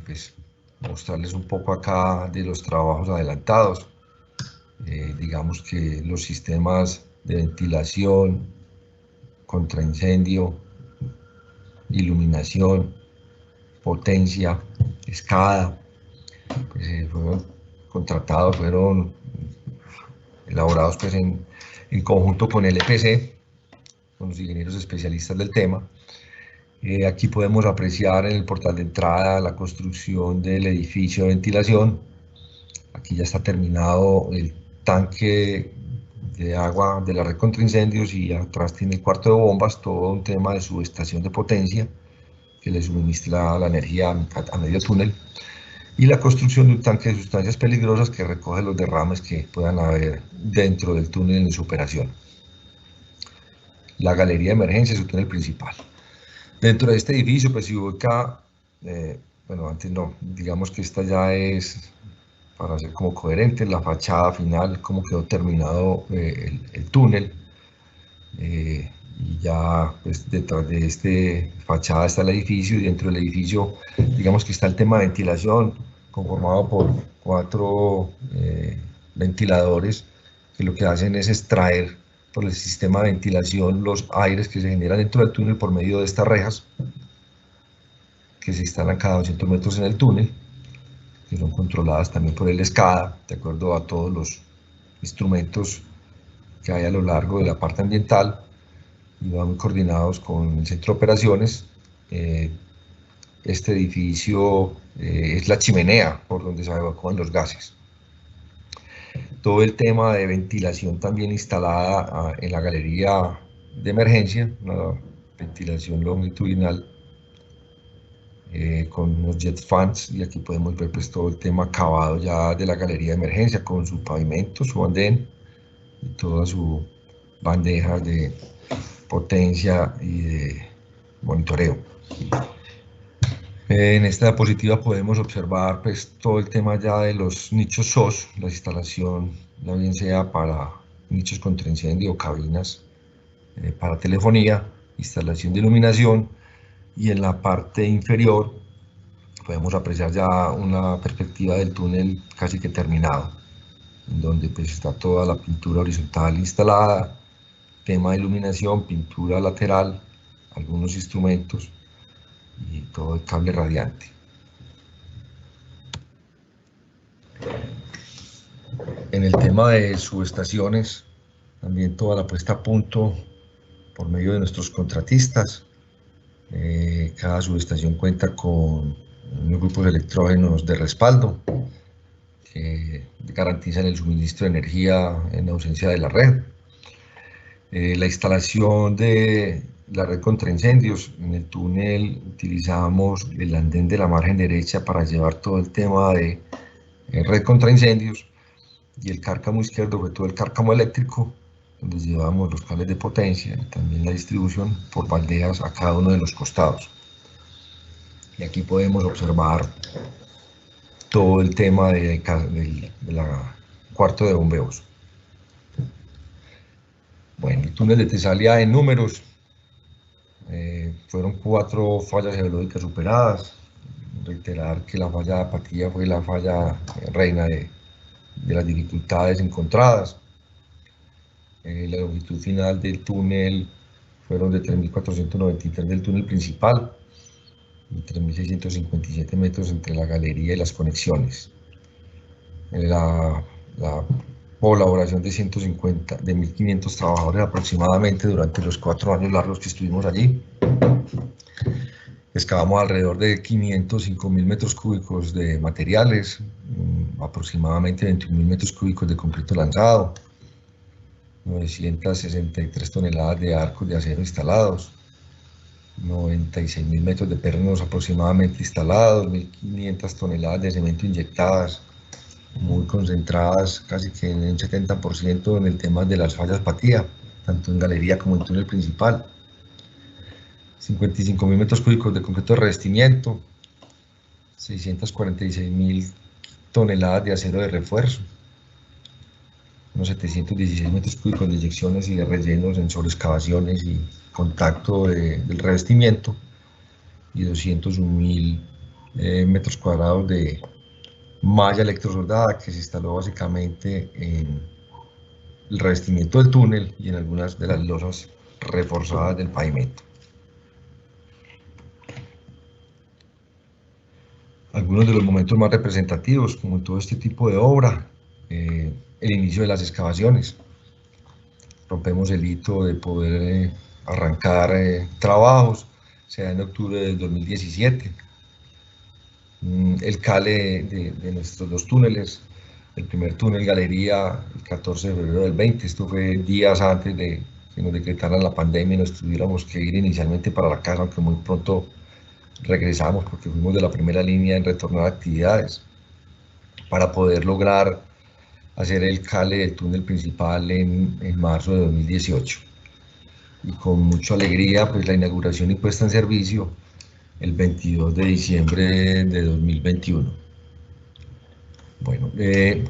pues mostrarles un poco acá de los trabajos adelantados. Digamos que los sistemas de ventilación, contraincendio, iluminación, potencia, escada, pues, fueron contratados, fueron elaborados pues, en conjunto con el EPC, con los ingenieros especialistas del tema. Aquí podemos apreciar en el portal de entrada la construcción del edificio de ventilación. Aquí ya está terminado el tanque de agua de la red contra incendios y atrás tiene el cuarto de bombas, todo un tema de subestación de potencia que le suministra la energía a medio túnel, y la construcción de un tanque de sustancias peligrosas que recoge los derrames que puedan haber dentro del túnel en su operación. la galería de emergencia, su túnel principal. Dentro de este edificio pues se ubica, bueno, antes no, digamos que esta ya es, para ser como coherente, la fachada final, cómo quedó terminado el túnel. Y ya pues detrás de este fachada está el edificio, y dentro del edificio digamos que está el tema de ventilación, conformado por 4 ventiladores que lo que hacen es extraer por el sistema de ventilación los aires que se generan dentro del túnel por medio de estas rejas que se instalan cada 200 metros en el túnel, que son controladas también por el SCADA, de acuerdo a todos los instrumentos que hay a lo largo de la parte ambiental, y van coordinados con el centro de operaciones. Este edificio es la chimenea por donde se evacúan los gases. Todo el tema de ventilación también instalada en la galería de emergencia, una ventilación longitudinal con unos jet fans, y aquí podemos ver pues todo el tema acabado ya de la galería de emergencia con su pavimento, su andén y toda su bandeja de potencia y de monitoreo. En esta diapositiva podemos observar pues todo el tema ya de los nichos SOS, la instalación, ya bien sea para nichos contra incendio o cabinas para telefonía, instalación de iluminación, y en la parte inferior podemos apreciar ya una perspectiva del túnel casi que terminado, en donde pues está toda la pintura horizontal instalada, tema de iluminación, pintura lateral, algunos instrumentos y todo el cable radiante. En el tema de subestaciones, también toda la puesta a punto por medio de nuestros contratistas. Cada subestación cuenta con unos grupos electrógenos de respaldo que garantizan el suministro de energía en ausencia de la red. La instalación de la red contra incendios. En el túnel utilizamos el andén de la margen derecha para llevar todo el tema de red contra incendios, y el cárcamo izquierdo fue todo el cárcamo eléctrico, donde llevamos los cables de potencia y también la distribución por baldeas a cada uno de los costados. Y aquí podemos observar todo el tema de la cuarto de bombeos. Bueno, el túnel de Tesalia en números, fueron 4 fallas geológicas superadas. Reiterar que la falla de Apatía fue la falla reina de las dificultades encontradas. La longitud final del túnel fueron de 3.493 del túnel principal y 3.657 metros entre la galería y las conexiones. La colaboración de 1.500 trabajadores aproximadamente durante los 4 años largos que estuvimos allí. Excavamos alrededor de 505.000 metros cúbicos de materiales, aproximadamente 21.000 metros cúbicos de concreto lanzado, 963 toneladas de arcos de acero instalados, 96.000 metros de pernos aproximadamente instalados, 1.500 toneladas de cemento inyectadas, muy concentradas, casi que en un 70% en el tema de las fallas Apatía, tanto en galería como en túnel principal. 55.000 metros cúbicos de concreto de revestimiento, 646.000 toneladas de acero de refuerzo, unos 716 metros cúbicos de inyecciones y de rellenos en sobreexcavaciones y contacto del revestimiento, y 201.000 metros cuadrados de malla electrosoldada que se instaló básicamente en el revestimiento del túnel y en algunas de las losas reforzadas del pavimento. Algunos de los momentos más representativos, como en todo este tipo de obra, el inicio de las excavaciones. Rompemos el hito de poder arrancar trabajos, se da en octubre del 2017. El cale de nuestros 2 túneles, el primer túnel galería el 14 de febrero del 20, esto fue días antes de que nos decretaran la pandemia y nos tuviéramos que ir inicialmente para la casa, aunque muy pronto regresamos porque fuimos de la primera línea en retornar a actividades para poder lograr hacer el cale del túnel principal en marzo de 2018. y con mucha alegría pues la inauguración y puesta en servicio el 22 de diciembre de 2021. Bueno,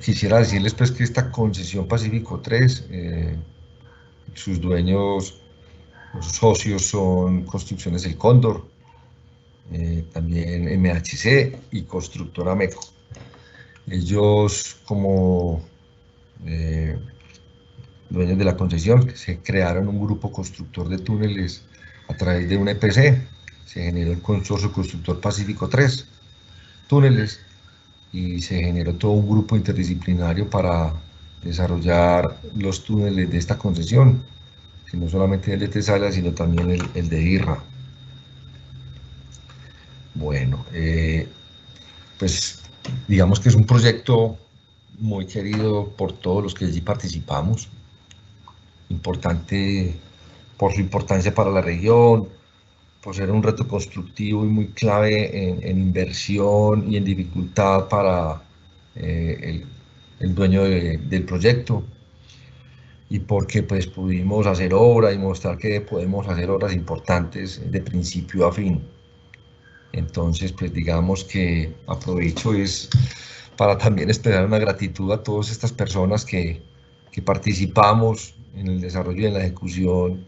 quisiera decirles pues que esta concesión Pacífico 3, sus dueños, los socios son Construcciones El Cóndor, también MHC y Constructora Meco. Ellos como dueños de la concesión se crearon un grupo constructor de túneles a través de una EPC. Se generó el Consorcio Constructor Pacífico 3 túneles y se generó todo un grupo interdisciplinario para desarrollar los túneles de esta concesión, que no solamente el de Tesalia, sino también el de IRRA. Bueno, pues digamos que es un proyecto muy querido por todos los que allí participamos, importante por su importancia para la región, por ser un reto constructivo y muy clave en inversión y en dificultad para el dueño del proyecto, y porque pues pudimos hacer obra y mostrar que podemos hacer obras importantes de principio a fin. Entonces pues digamos que aprovecho es para también expresar una gratitud a todas estas personas que participamos en el desarrollo y en la ejecución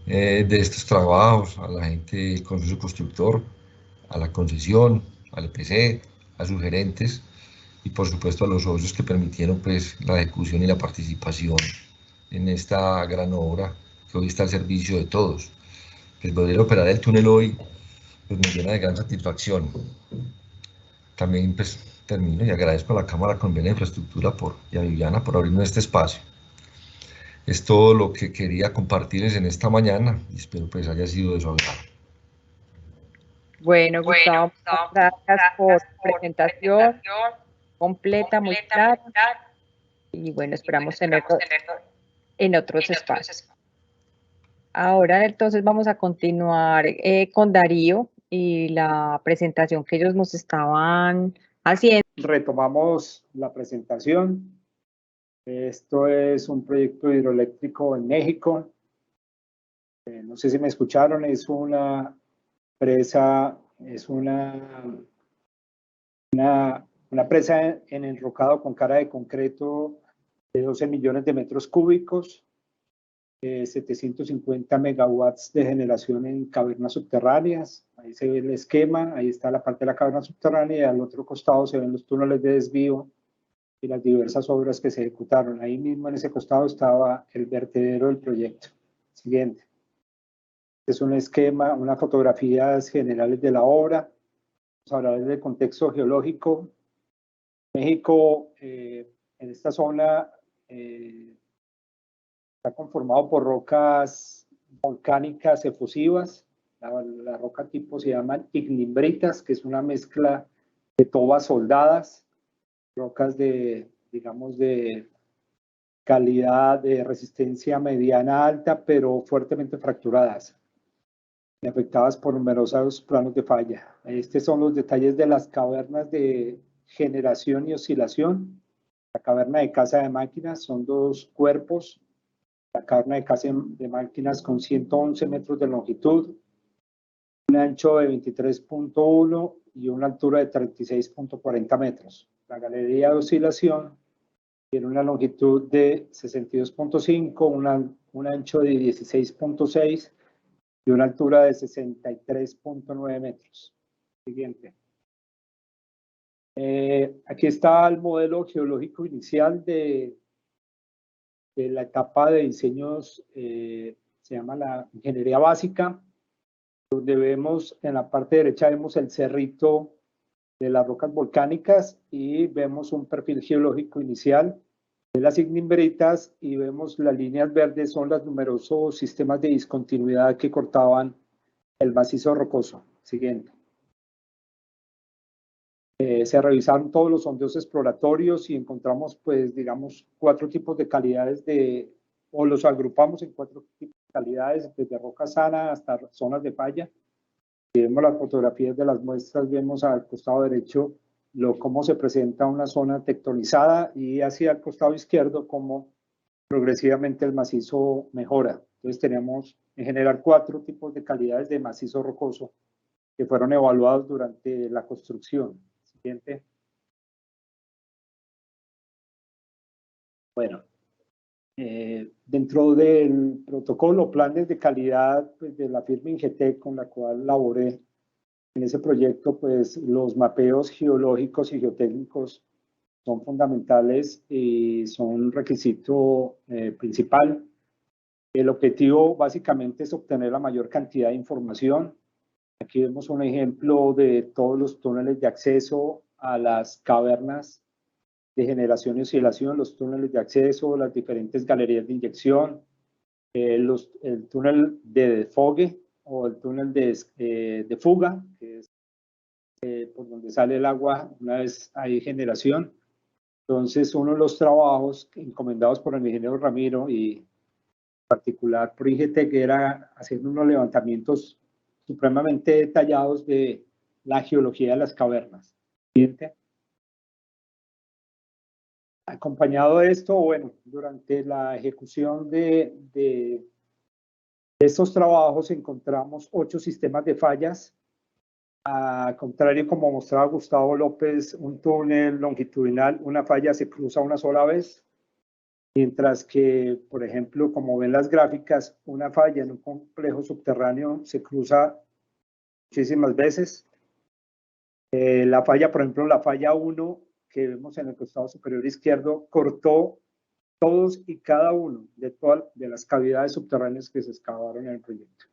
de estos trabajos, a la gente del Consorcio Constructor, a la concesión, al EPC, a sus gerentes y por supuesto a los socios que permitieron pues la ejecución y la participación en esta gran obra que hoy está al servicio de todos. El poder operar el túnel hoy pues me llena de gran satisfacción. También pues termino y agradezco a la Cámara Colombiana de Infraestructura y a Viviana por abrirnos este espacio. Es todo lo que quería compartirles en esta mañana y espero pues haya sido de su agrado. Bueno, Gustavo, muchas gracias por tu presentación completa, muy clara. Y bueno, esperamos tenerlo en otros espacios. Ahora entonces vamos a continuar con Darío y la presentación que ellos nos estaban haciendo. Retomamos la presentación. Esto es un proyecto hidroeléctrico en México. No sé si me escucharon, es una presa, es una presa en enrocado con cara de concreto de 12 millones de metros cúbicos, 750 megawatts de generación en cavernas subterráneas. Ahí se ve el esquema, ahí está la parte de la caverna subterránea y al otro costado se ven los túneles de desvío y las diversas obras que se ejecutaron. Ahí mismo en ese costado estaba el vertedero del proyecto. Siguiente. Es un esquema, unas fotografías generales de la obra. Vamos a hablar del contexto geológico. México, en esta zona, está conformado por rocas volcánicas efusivas. La roca tipo se llaman ignimbritas, que es una mezcla de tobas soldadas, rocas de, digamos, de calidad, de resistencia mediana alta, pero fuertemente fracturadas y afectadas por numerosos planos de falla. Estos son los detalles de las cavernas de generación y oscilación. La caverna de casa de máquinas son dos cuerpos. La caverna de casa de máquinas con 111 metros de longitud, un ancho de 23.1 y una altura de 36.40 metros. La galería de oscilación tiene una longitud de 62.5, un ancho de 16.6 y una altura de 63.9 metros. Siguiente. Aquí está el modelo geológico inicial de la etapa de diseños, se llama la ingeniería básica, donde vemos en la parte derecha vemos el cerrito de las rocas volcánicas y vemos un perfil geológico inicial de las ignimbritas y vemos las líneas verdes son los numerosos sistemas de discontinuidad que cortaban el macizo rocoso. Siguiente. Se revisaron todos los sondeos exploratorios y encontramos, pues, digamos, 4 tipos de calidades o los agrupamos en 4 tipos de calidades, desde roca sana hasta zonas de falla. Si vemos las fotografías de las muestras, vemos al costado derecho cómo se presenta una zona tectonizada y hacia el costado izquierdo cómo progresivamente el macizo mejora. Entonces tenemos en general 4 tipos de calidades de macizo rocoso que fueron evaluados durante la construcción. Siguiente. Bueno, dentro del protocolo, planes de calidad pues, de la firma Ingetec con la cual laboré en ese proyecto, pues los mapeos geológicos y geotécnicos son fundamentales y son un requisito principal. El objetivo básicamente es obtener la mayor cantidad de información. Aquí vemos un ejemplo de todos los túneles de acceso a las cavernas de generación y oscilación, los túneles de acceso, las diferentes galerías de inyección, el túnel de desfogue o el túnel de fuga, que es por donde sale el agua una vez hay generación. Entonces, uno de los trabajos encomendados por el ingeniero Ramiro y en particular por Ingetec era hacer unos levantamientos supremamente detallados de la geología de las cavernas. Siguiente. Acompañado de esto, bueno, durante la ejecución de estos trabajos encontramos 8 sistemas de fallas. Al contrario, como mostraba Gustavo López, un túnel longitudinal, una falla se cruza una sola vez, mientras que, por ejemplo, como ven las gráficas, una falla en un complejo subterráneo se cruza muchísimas veces. La falla, por ejemplo, la falla 1, que vemos en el costado superior izquierdo, cortó todos y cada uno de las cavidades subterráneas que se excavaron en el proyecto.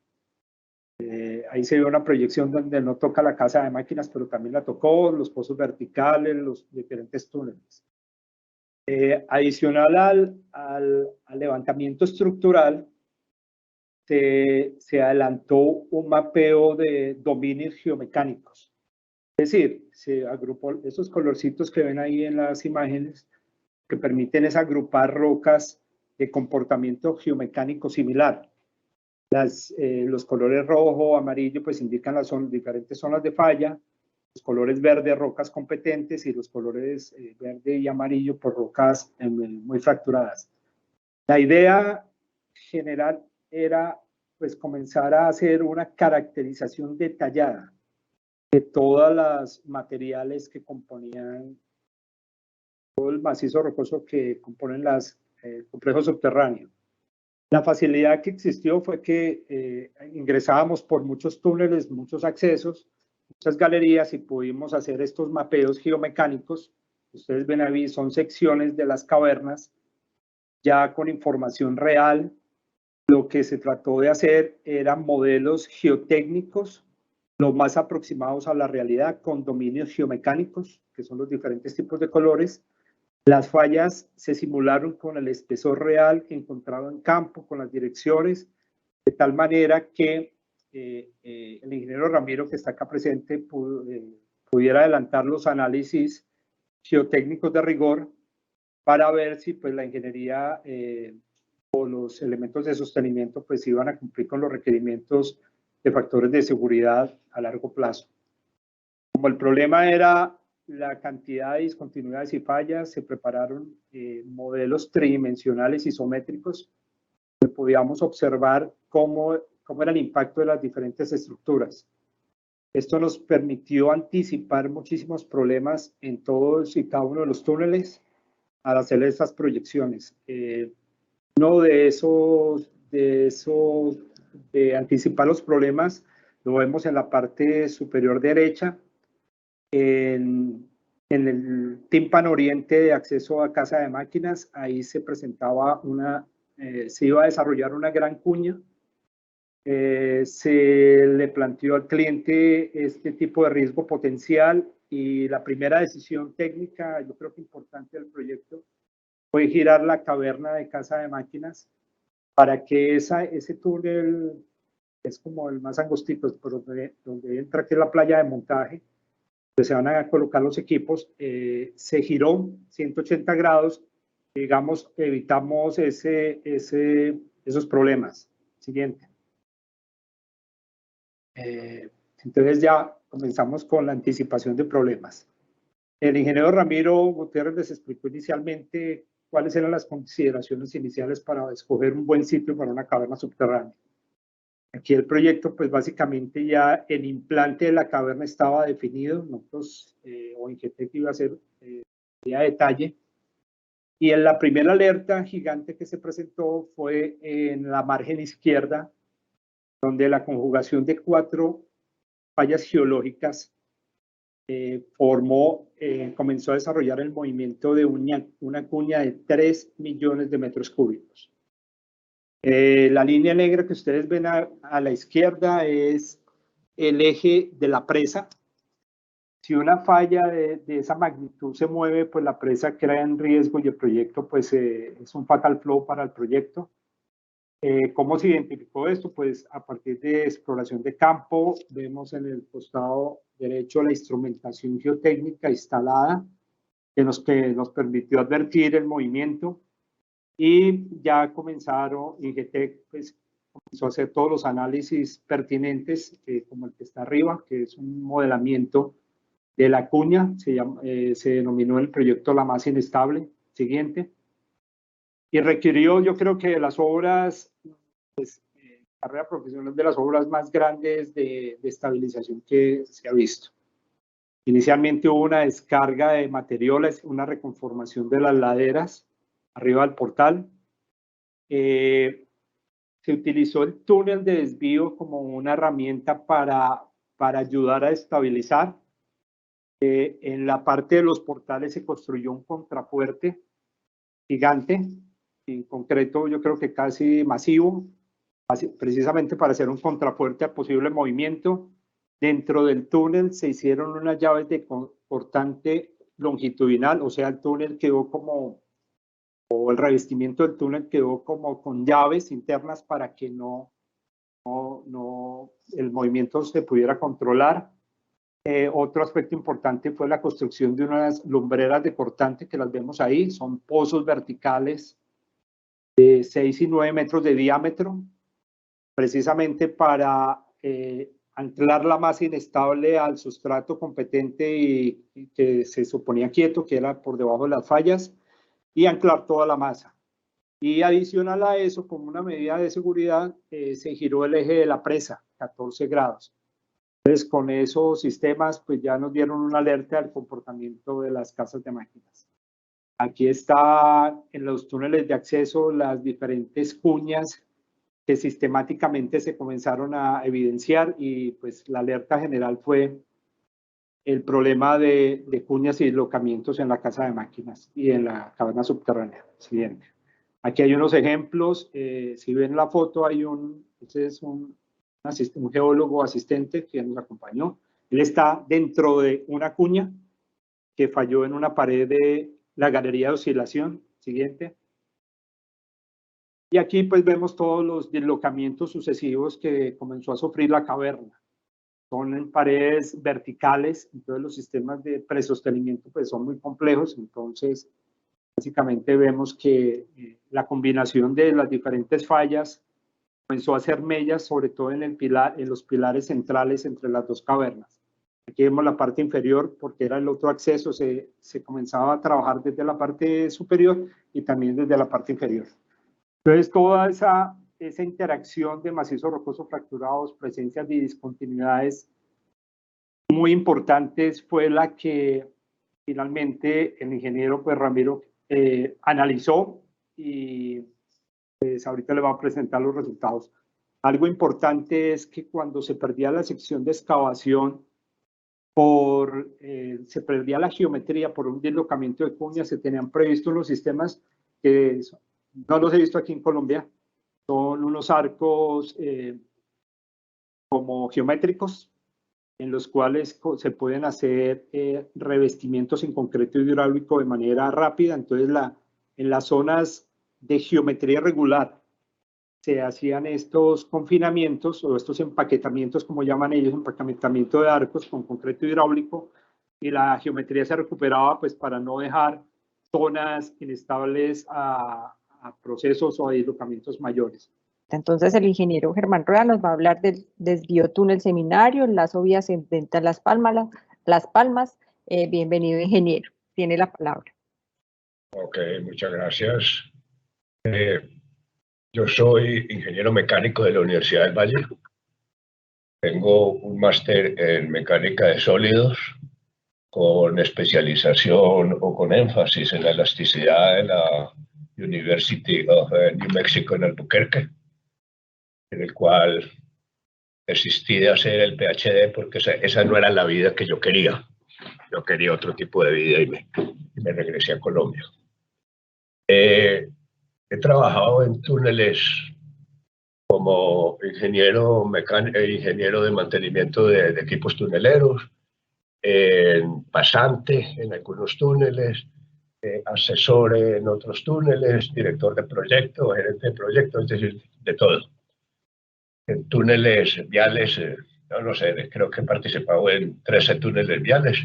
Ahí se ve una proyección donde no toca la casa de máquinas, pero también la tocó, los pozos verticales, los diferentes túneles. Adicional al levantamiento estructural, se adelantó un mapeo de dominios geomecánicos. Es decir, se agrupó esos colorcitos que ven ahí en las imágenes, que permiten es agrupar rocas de comportamiento geomecánico similar. Los colores rojo, amarillo, pues indican las diferentes zonas de falla, los colores verde, rocas competentes, y los colores verde y amarillo por rocas muy fracturadas. La idea general era pues comenzar a hacer una caracterización detallada de todos los materiales que componían todo el macizo rocoso que componen el complejo subterráneo. La facilidad que existió fue que ingresábamos por muchos túneles, muchos accesos, muchas galerías y pudimos hacer estos mapeos geomecánicos. Ustedes ven ahí, son secciones de las cavernas ya con información real. Lo que se trató de hacer eran modelos geotécnicos lo más aproximados a la realidad con dominios geomecánicos, que son los diferentes tipos de colores. Las fallas se simularon con el espesor real que encontraba en campo, con las direcciones, de tal manera que el ingeniero Ramiro, que está acá presente, pudiera adelantar los análisis geotécnicos de rigor para ver si pues, la ingeniería o los elementos de sostenimiento pues, iban a cumplir con los requerimientos de factores de seguridad a largo plazo. Como el problema era la cantidad de discontinuidades y fallas, se prepararon modelos tridimensionales isométricos que podíamos observar cómo era el impacto de las diferentes estructuras. Esto nos permitió anticipar muchísimos problemas en todos y cada uno de los túneles al hacer estas proyecciones. Uno de anticipar los problemas lo vemos en la parte superior derecha, en el tímpano oriente de acceso a casa de máquinas. Ahí se presentaba se iba a desarrollar una gran cuña. Se le planteó al cliente este tipo de riesgo potencial y la primera decisión técnica, yo creo que importante del proyecto, fue girar la caverna de casa de máquinas para que ese túnel, es como el más angostito, por donde entra aquí la playa de montaje, donde se van a colocar los equipos, se giró 180 grados, digamos, evitamos esos problemas. Siguiente. Entonces ya comenzamos con la anticipación de problemas. El ingeniero Ramiro Gutiérrez les explicó inicialmente cuáles eran las consideraciones iniciales para escoger un buen sitio para una caverna subterránea. Aquí el proyecto, pues básicamente ya el implante de la caverna estaba definido, nosotros o Ingetec iba a hacer a detalle, y en la primera alerta gigante que se presentó fue en la margen izquierda, donde la conjugación de 4 fallas geológicas comenzó a desarrollar el movimiento de una cuña de 3 millones de metros cúbicos. La línea negra que ustedes ven a la izquierda es el eje de la presa. Si una falla de esa magnitud se mueve, pues la presa queda en riesgo y el proyecto pues es un fatal flow para el proyecto. ¿Cómo se identificó esto? Pues a partir de exploración de campo, vemos en el costado derecho la instrumentación geotécnica instalada que nos permitió advertir el movimiento, y ya comenzaron, Ingetec pues, comenzó a hacer todos los análisis pertinentes, como el que está arriba, que es un modelamiento de la cuña, se denominó el proyecto La Masa Inestable, siguiente. Y requirió, yo creo que de las obras, pues, carrera profesional, de las obras más grandes de estabilización que se ha visto. Inicialmente hubo una descarga de materiales, una reconformación de las laderas arriba del portal. Se utilizó el túnel de desvío como una herramienta para ayudar a estabilizar. En la parte de los portales se construyó un contrafuerte gigante, en concreto yo creo que casi masivo, precisamente para hacer un contrafuerte a posible movimiento. Dentro del túnel se hicieron unas llaves de cortante longitudinal, o sea, el túnel quedó como, o el revestimiento del túnel quedó como con llaves internas para que el movimiento se pudiera controlar. Otro aspecto importante fue la construcción de unas lumbreras de cortante que las vemos ahí, son pozos verticales de 6 y 9 metros de diámetro, precisamente para anclar la masa inestable al sustrato competente y que se suponía quieto, que era por debajo de las fallas, y anclar toda la masa. Y adicional a eso, como una medida de seguridad, se giró el eje de la presa, 14 grados. Entonces, con esos sistemas, pues ya nos dieron una alerta del comportamiento de las casas de máquinas. Aquí está en los túneles de acceso las diferentes cuñas que sistemáticamente se comenzaron a evidenciar, y pues la alerta general fue el problema de cuñas y deslocamientos en la casa de máquinas y en la caverna subterránea. Siguiente. Aquí hay unos ejemplos. Si ven la foto, hay este es un geólogo asistente que nos acompañó. Él está dentro de una cuña que falló en una pared de la galería de oscilación. Siguiente. Y aquí pues vemos todos los deslocamientos sucesivos que comenzó a sufrir la caverna. Son en paredes verticales, entonces los sistemas de presostenimiento pues son muy complejos. Entonces básicamente vemos que la combinación de las diferentes fallas comenzó a hacer mellas, sobre todo en los pilares centrales entre las dos cavernas. Aquí vemos la parte inferior, porque era el otro acceso, se comenzaba a trabajar desde la parte superior y también desde la parte inferior. Entonces, toda esa interacción de macizos rocosos fracturados, presencias de discontinuidades muy importantes, fue la que finalmente el ingeniero pues, Ramiro analizó, y pues ahorita le va a presentar los resultados. Algo importante es que cuando se perdía la sección de excavación, se perdía la geometría por un deslocamiento de cuñas, se tenían previstos los sistemas que no los he visto aquí en Colombia, son unos arcos como geométricos, en los cuales se pueden hacer revestimientos en concreto hidráulico de manera rápida. Entonces, en las zonas de geometría regular se hacían estos confinamientos o estos empaquetamientos, como llaman ellos, empaquetamiento de arcos con concreto hidráulico, y la geometría se recuperaba pues para no dejar zonas inestables a procesos o a deslocamientos mayores. Entonces el ingeniero Germán Rueda nos va a hablar del desvío túnel Seminario, Lazo Vía Ascendente a Las Palmas. Bienvenido, ingeniero, tiene la palabra. Ok, muchas gracias. Yo soy ingeniero mecánico de la Universidad del Valle. Tengo un máster en mecánica de sólidos con especialización o con énfasis en la elasticidad de la University of New Mexico en Albuquerque, en el cual desistí de hacer el PhD porque esa no era la vida que yo quería. Yo quería otro tipo de vida y me regresé a Colombia. He trabajado en túneles como ingeniero de mantenimiento de equipos tuneleros, en pasante en algunos túneles, asesor en otros túneles, director de proyecto, gerente de proyecto, es decir, de todo. En túneles viales, no sé, creo que he participado en 13 túneles viales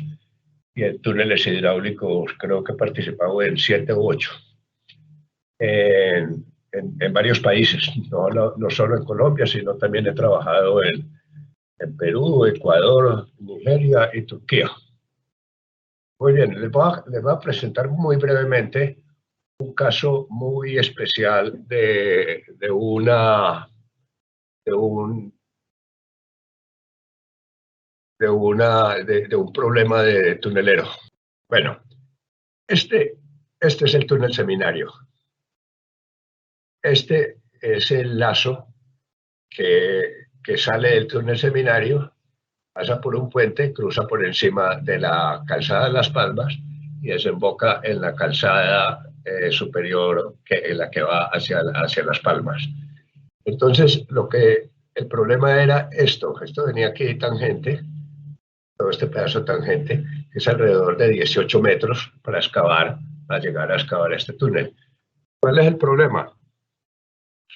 y en túneles hidráulicos creo que he participado en 7 u 8. En varios países, no solo en Colombia, sino también he trabajado en Perú, Ecuador, Nigeria y Turquía. Muy bien, les voy a presentar muy brevemente un caso muy especial de un problema de tunelero. Bueno, este es el túnel Seminario. Este es el lazo que sale del túnel Seminario, pasa por un puente, cruza por encima de la calzada de Las Palmas y desemboca en la calzada superior, en la que va hacia Las Palmas. Entonces, el problema era esto venía aquí tangente, todo este pedazo tangente, que es alrededor de 18 metros para llegar a excavar este túnel. ¿Cuál es el problema?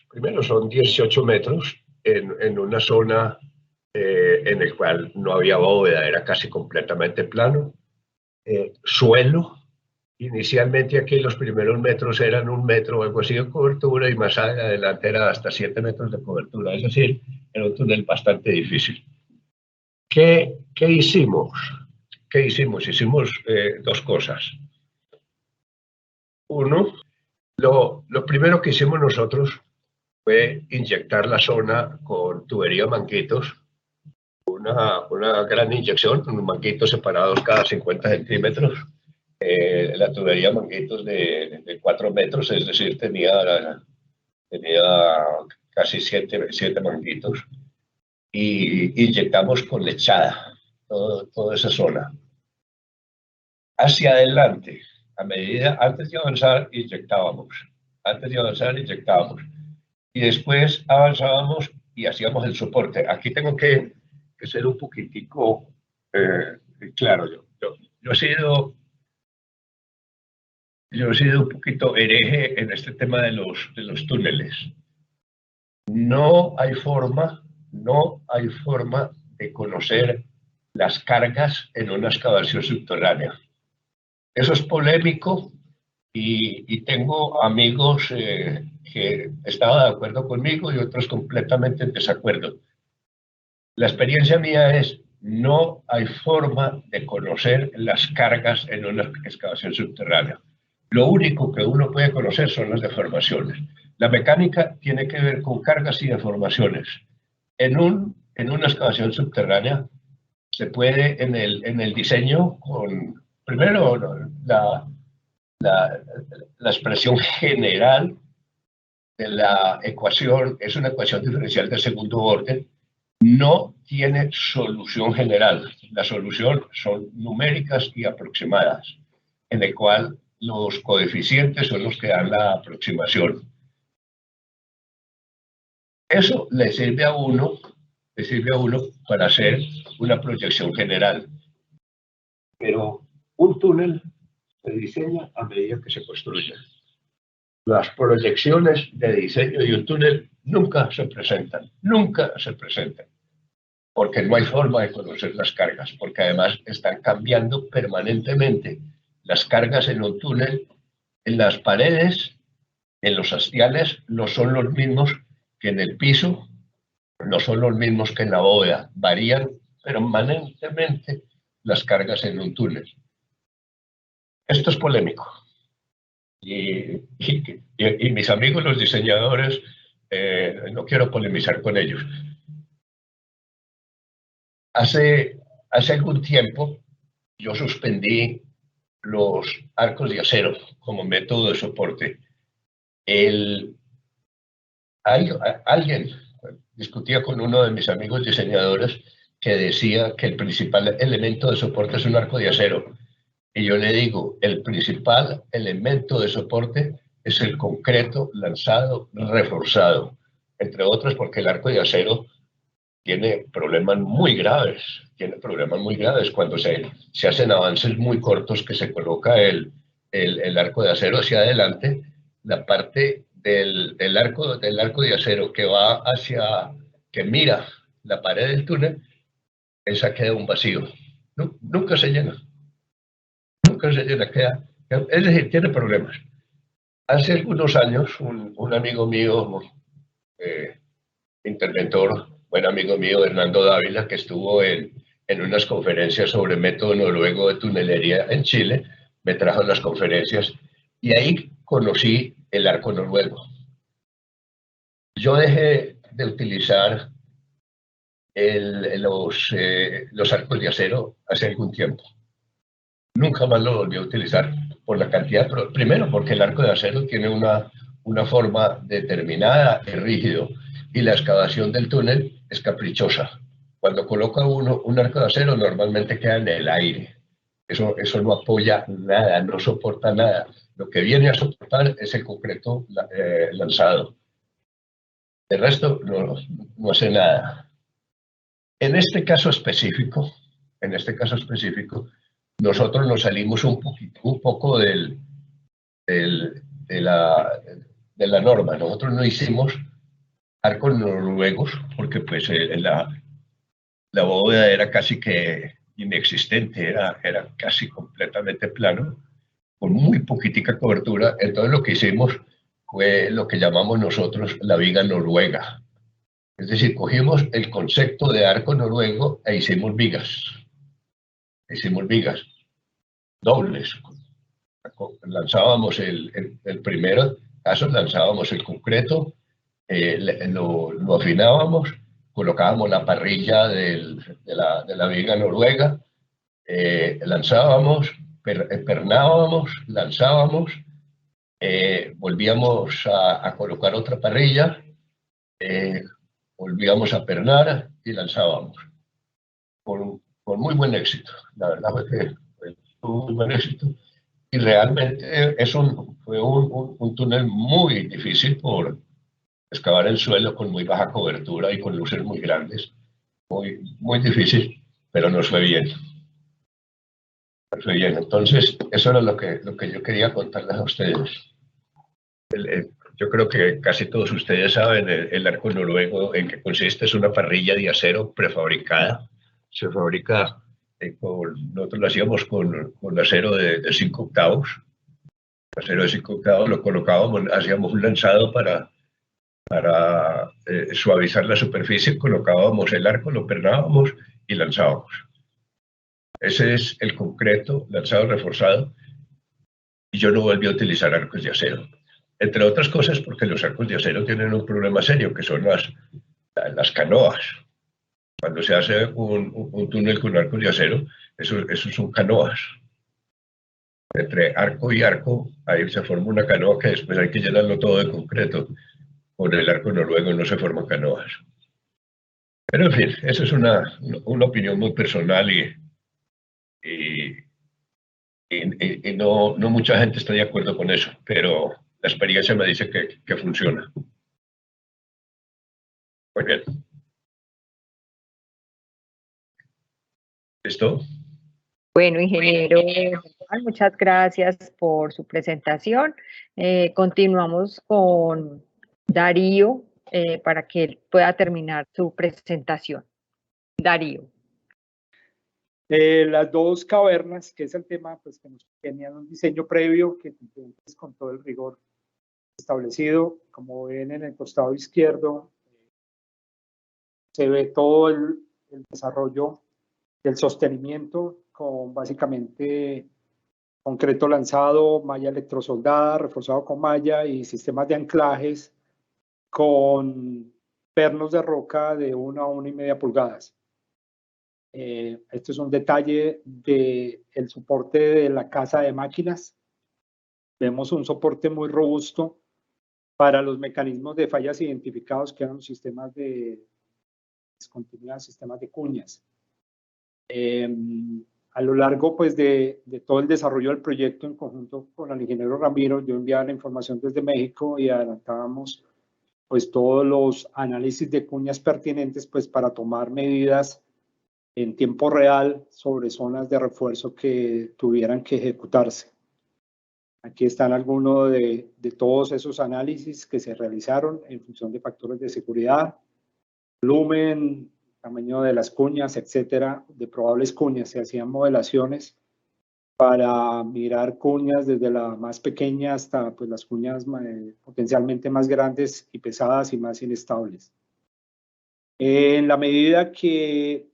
Primero, son 18 metros en una zona en la cual no había bóveda, era casi completamente plano. Suelo, inicialmente aquí los primeros metros eran 1 metro o algo así de cobertura y más adelante era hasta 7 metros de cobertura, es decir, era un túnel bastante difícil. ¿Qué hicimos? Hicimos 2 cosas. Uno, lo primero que hicimos nosotros fue inyectar la zona con tubería manguitos, una gran inyección, con manguitos separados cada 50 centímetros. La tubería manguitos de 4 metros, es decir, tenía casi 7 manguitos. Y inyectamos con lechada toda esa zona. Hacia adelante, antes de avanzar, inyectábamos. Y después avanzábamos y hacíamos el soporte. Aquí tengo que ser un poquitico claro. Yo he sido un poquito hereje en este tema de los túneles. No hay forma de conocer las cargas en una excavación subterránea. Eso es polémico y tengo amigos que estaban de acuerdo conmigo y otros completamente en desacuerdo. La experiencia mía es: no hay forma de conocer las cargas en una excavación subterránea. Lo único que uno puede conocer son las deformaciones. La mecánica tiene que ver con cargas y deformaciones. En una excavación subterránea se puede, en el diseño, primero la expresión general de la ecuación es una ecuación diferencial de segundo orden, no tiene solución general. La solución son numéricas y aproximadas, en el cual los coeficientes son los que dan la aproximación. Eso le sirve a uno para hacer una proyección general. Pero un túnel se diseña a medida que se construye. Las proyecciones de diseño de un túnel nunca se presentan, porque no hay forma de conocer las cargas, porque además están cambiando permanentemente. Las cargas en un túnel, en las paredes, en los hastiales, no son los mismos que en el piso, no son los mismos que en la bóveda, varían permanentemente las cargas en un túnel. Esto es polémico. Y mis amigos los diseñadores, no quiero polemizar con ellos. Hace algún tiempo yo suspendí los arcos de acero como método de soporte. Alguien discutía con uno de mis amigos diseñadores que decía que el principal elemento de soporte es un arco de acero. Y yo le digo, el principal elemento de soporte es el concreto lanzado, reforzado, entre otros porque el arco de acero tiene problemas muy graves, cuando se hacen avances muy cortos que se coloca el arco de acero hacia adelante, la parte del arco de acero que mira la pared del túnel, esa queda un vacío, nunca se llena, es decir, tiene problemas. Hace algunos años, un amigo mío, interventor, buen amigo mío, Hernando Dávila, que estuvo en unas conferencias sobre método noruego de tunelería en Chile, me trajo las conferencias y ahí conocí el arco noruego. Yo dejé de utilizar los arcos de acero hace algún tiempo. Nunca más lo volví a utilizar por la cantidad, primero porque el arco de acero tiene una forma determinada y rígido y la excavación del túnel es caprichosa. Cuando coloca uno un arco de acero normalmente queda en el aire. Eso no apoya nada, no soporta nada. Lo que viene a soportar es el concreto lanzado. El resto no hace nada. En este caso específico, nosotros nos salimos un poco de la norma. Nosotros no hicimos arcos noruegos porque pues la bóveda era casi que inexistente, era casi completamente plano, con muy poquitica cobertura. Entonces lo que hicimos fue lo que llamamos nosotros la viga noruega. Es decir, cogimos el concepto de arco noruego e hicimos vigas. Dobles. Lanzábamos el primero caso, lanzábamos el concreto, lo afinábamos, colocábamos la parrilla de la viga noruega, lanzábamos, pernábamos, lanzábamos, volvíamos a colocar otra parrilla, volvíamos a pernar y lanzábamos. Con muy buen éxito. La verdad fue que tuvo muy buen éxito. Y realmente fue un túnel muy difícil por excavar el suelo con muy baja cobertura y con luces muy grandes. Muy difícil, pero nos fue bien. Entonces, eso era lo que yo quería contarles a ustedes. Yo creo que casi todos ustedes saben el arco noruego en qué consiste. Es una parrilla de acero prefabricada. Se fabrica, nosotros lo hacíamos con acero de 5 octavos. Acero de 5 octavos lo colocábamos, hacíamos un lanzado para suavizar la superficie, colocábamos el arco, lo pernábamos y lanzábamos. Ese es el concreto lanzado reforzado. Y yo no volví a utilizar arcos de acero. Entre otras cosas porque los arcos de acero tienen un problema serio, que son las canoas. Cuando se hace un túnel con arcos de acero, eso son canoas. Entre arco y arco, ahí se forma una canoa que después hay que llenarlo todo de concreto. Con el arco noruego no se forman canoas. Pero en fin, eso es una opinión muy personal y no mucha gente está de acuerdo con eso, pero la experiencia me dice que funciona. Muy bien. ¿Listo? Bueno, ingeniero, muchas gracias por su presentación. Continuamos con Darío para que él pueda terminar su presentación. Darío. Las dos cavernas, que es el tema pues, que nos tenían un diseño previo que pues, con todo el rigor establecido. Como ven en el costado izquierdo, se ve todo el desarrollo del sostenimiento con básicamente concreto lanzado, malla electrosoldada, reforzado con malla y sistemas de anclajes con pernos de roca de 1 a 1,5 pulgadas. Este es un detalle del soporte de la casa de máquinas. Vemos un soporte muy robusto para los mecanismos de fallas identificados, que eran los sistemas de discontinuidad, sistemas de cuñas. A lo largo pues, de todo el desarrollo del proyecto en conjunto con el ingeniero Ramiro, yo enviaba la información desde México y adelantábamos pues, todos los análisis de cuñas pertinentes pues, para tomar medidas en tiempo real sobre zonas de refuerzo que tuvieran que ejecutarse. Aquí están algunos de todos esos análisis que se realizaron en función de factores de seguridad, volumen, tamaño de las cuñas, etcétera, de probables cuñas. Se hacían modelaciones para mirar cuñas desde la más pequeña hasta pues, las cuñas potencialmente más grandes y pesadas y más inestables. En la medida que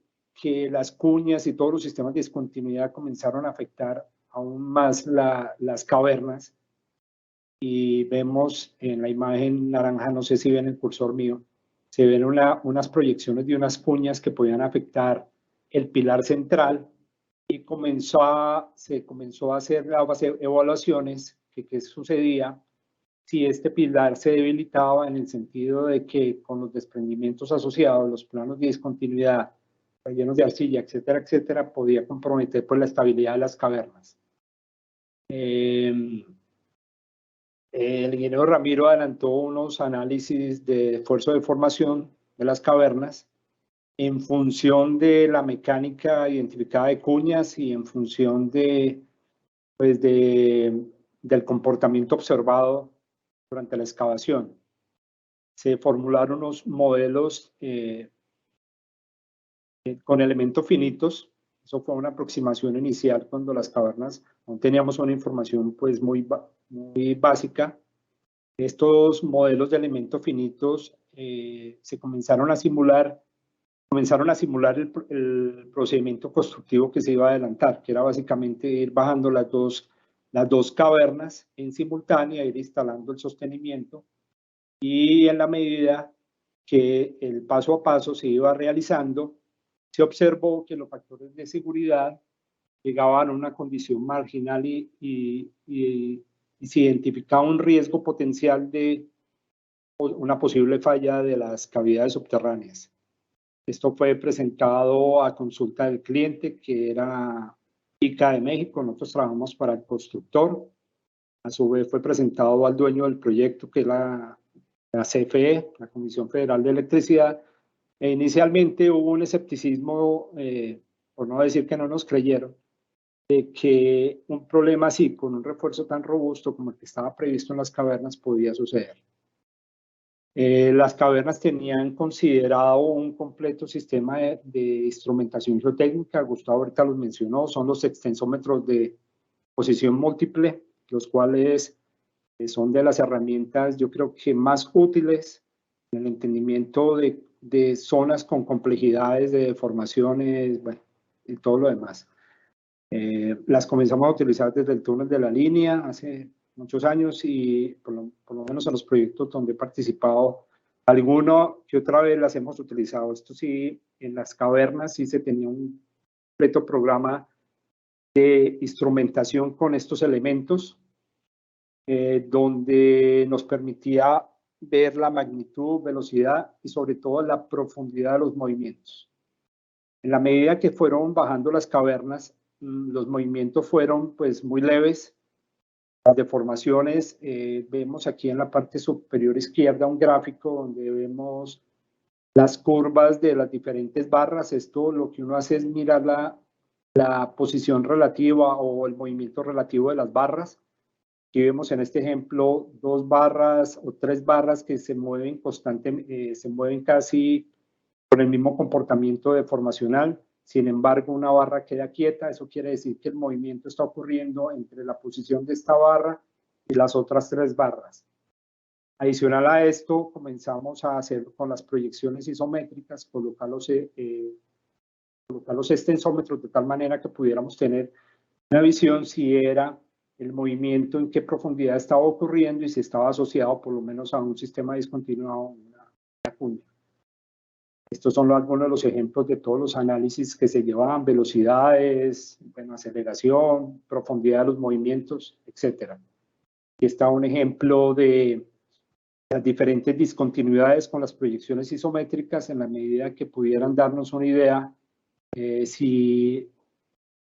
las cuñas y todos los sistemas de discontinuidad comenzaron a afectar aún más las cavernas, y vemos en la imagen naranja, no sé si ven el cursor mío, se ven unas proyecciones de unas cuñas que podían afectar el pilar central, y se comenzó a hacer las evaluaciones que qué sucedía si este pilar se debilitaba, en el sentido de que con los desprendimientos asociados, los planos de discontinuidad, rellenos de arcilla, etcétera, etcétera, podía comprometer pues, la estabilidad de las cavernas. El ingeniero Ramiro adelantó unos análisis de esfuerzo de formación de las cavernas en función de la mecánica identificada de cuñas y en función pues del comportamiento observado durante la excavación. Se formularon unos modelos con elementos finitos. Eso fue una aproximación inicial cuando las cavernas aún teníamos una información pues muy básica. Estos modelos de elementos finitos se comenzaron a simular el procedimiento constructivo que se iba a adelantar, que era básicamente ir bajando las dos cavernas en simultánea, ir instalando el sostenimiento, y en la medida que el paso a paso se iba realizando, se observó que los factores de seguridad llegaban a una condición marginal y se identificaba un riesgo potencial de una posible falla de las cavidades subterráneas. Esto fue presentado a consulta del cliente, que era ICA de México. Nosotros trabajamos para el constructor. A su vez fue presentado al dueño del proyecto, que es la CFE, la Comisión Federal de Electricidad. Inicialmente hubo un escepticismo, por no decir que no nos creyeron, de que un problema así, con un refuerzo tan robusto como el que estaba previsto en las cavernas, podía suceder. Las cavernas tenían considerado un completo sistema de instrumentación geotécnica. Gustavo ahorita los mencionó, son los extensómetros de posición múltiple, los cuales son de las herramientas, yo creo que más útiles en el entendimiento de zonas con complejidades de deformaciones, bueno, y todo lo demás. Las comenzamos a utilizar desde el túnel de la línea hace muchos años, y por lo menos en los proyectos donde he participado, alguno que otra vez las hemos utilizado. Esto sí, en las cavernas sí se tenía un completo programa de instrumentación con estos elementos, donde nos permitía ver la magnitud, velocidad y sobre todo la profundidad de los movimientos. En la medida que fueron bajando las cavernas, los movimientos fueron pues muy leves. Las deformaciones, vemos aquí en la parte superior izquierda un gráfico donde vemos las curvas de las diferentes barras. Esto lo que uno hace es mirar la posición relativa o el movimiento relativo de las barras. Aquí vemos en este ejemplo 2 barras o 3 barras que se mueven constantemente, se mueven casi con el mismo comportamiento deformacional. Sin embargo, una barra queda quieta. Eso quiere decir que el movimiento está ocurriendo entre la posición de esta barra y las otras 3 barras. Adicional a esto, comenzamos a hacer con las proyecciones isométricas, colocar los extensómetros de tal manera que pudiéramos tener Una visión si era el movimiento en qué profundidad estaba ocurriendo y si estaba asociado por lo menos a un sistema discontinuado, una cuña. Estos son algunos de los ejemplos de todos los análisis que se llevaban: velocidades, bueno, aceleración, profundidad de los movimientos, etc. Aquí está un ejemplo de las diferentes discontinuidades con las proyecciones isométricas en la medida que pudieran darnos una idea si,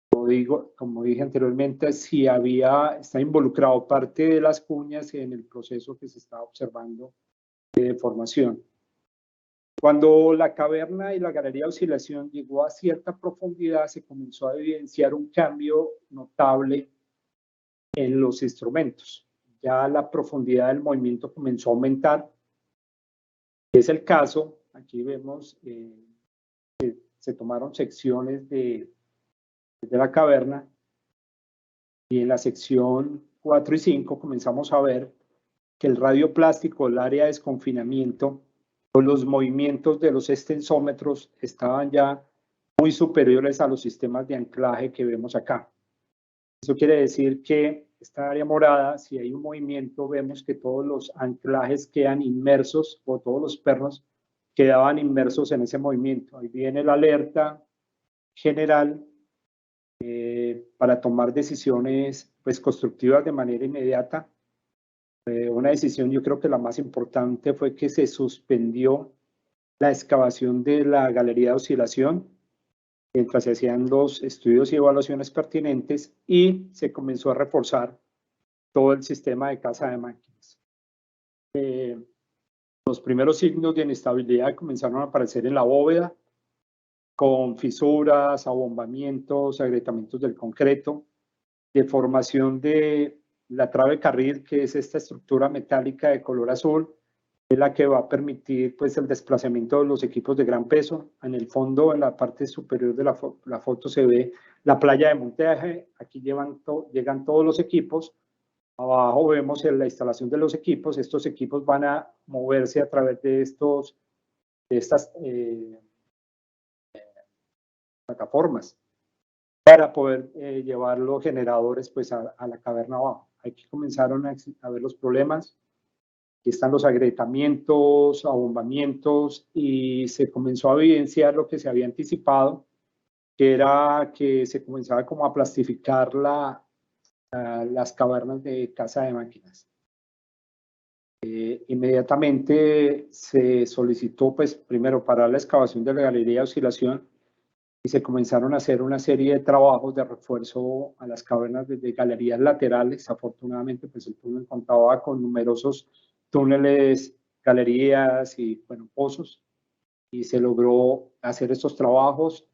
como dije anteriormente, si está involucrado parte de las cuñas en el proceso que se está observando de deformación. Cuando la caverna y la galería de oscilación llegó a cierta profundidad, se comenzó a evidenciar un cambio notable en los instrumentos. Ya la profundidad del movimiento comenzó a aumentar. Es el caso, aquí vemos que se tomaron secciones de la caverna y en la sección 4 y 5 comenzamos a ver que el radio plástico, el área de desconfinamiento, o los movimientos de los extensómetros estaban ya muy superiores a los sistemas de anclaje que vemos acá. Eso quiere decir que esta área morada, si hay un movimiento, vemos que todos los anclajes quedan inmersos, o todos los pernos quedaban inmersos en ese movimiento. Ahí viene la alerta general para tomar decisiones pues, constructivas de manera inmediata. Una decisión, yo creo que la más importante, fue que se suspendió la excavación de la galería de oscilación mientras se hacían los estudios y evaluaciones pertinentes, y se comenzó a reforzar todo el sistema de casa de máquinas. Los primeros signos de inestabilidad comenzaron a aparecer en la bóveda, con fisuras, abombamientos, agrietamientos del concreto, deformación de la trave carril, que es esta estructura metálica de color azul, es la que va a permitir pues, el desplazamiento de los equipos de gran peso. En el fondo, en la parte superior de la foto, se ve la playa de montaje. Aquí llegan todos los equipos. Abajo vemos la instalación de los equipos. Estos equipos van a moverse a través de estas plataformas para poder llevar los generadores pues, a la caverna abajo. Aquí comenzaron a ver los problemas. Aquí están los agrietamientos, abombamientos, y se comenzó a evidenciar lo que se había anticipado, que era que se comenzaba como a plastificar las cavernas de casa de máquinas. Inmediatamente se solicitó, pues, primero parar la excavación de la galería de oscilación, y se comenzaron a hacer una serie de trabajos de refuerzo a las cavernas de galerías laterales. Afortunadamente, pues el túnel contaba con numerosos túneles, galerías y, bueno, pozos, y se logró hacer estos trabajos.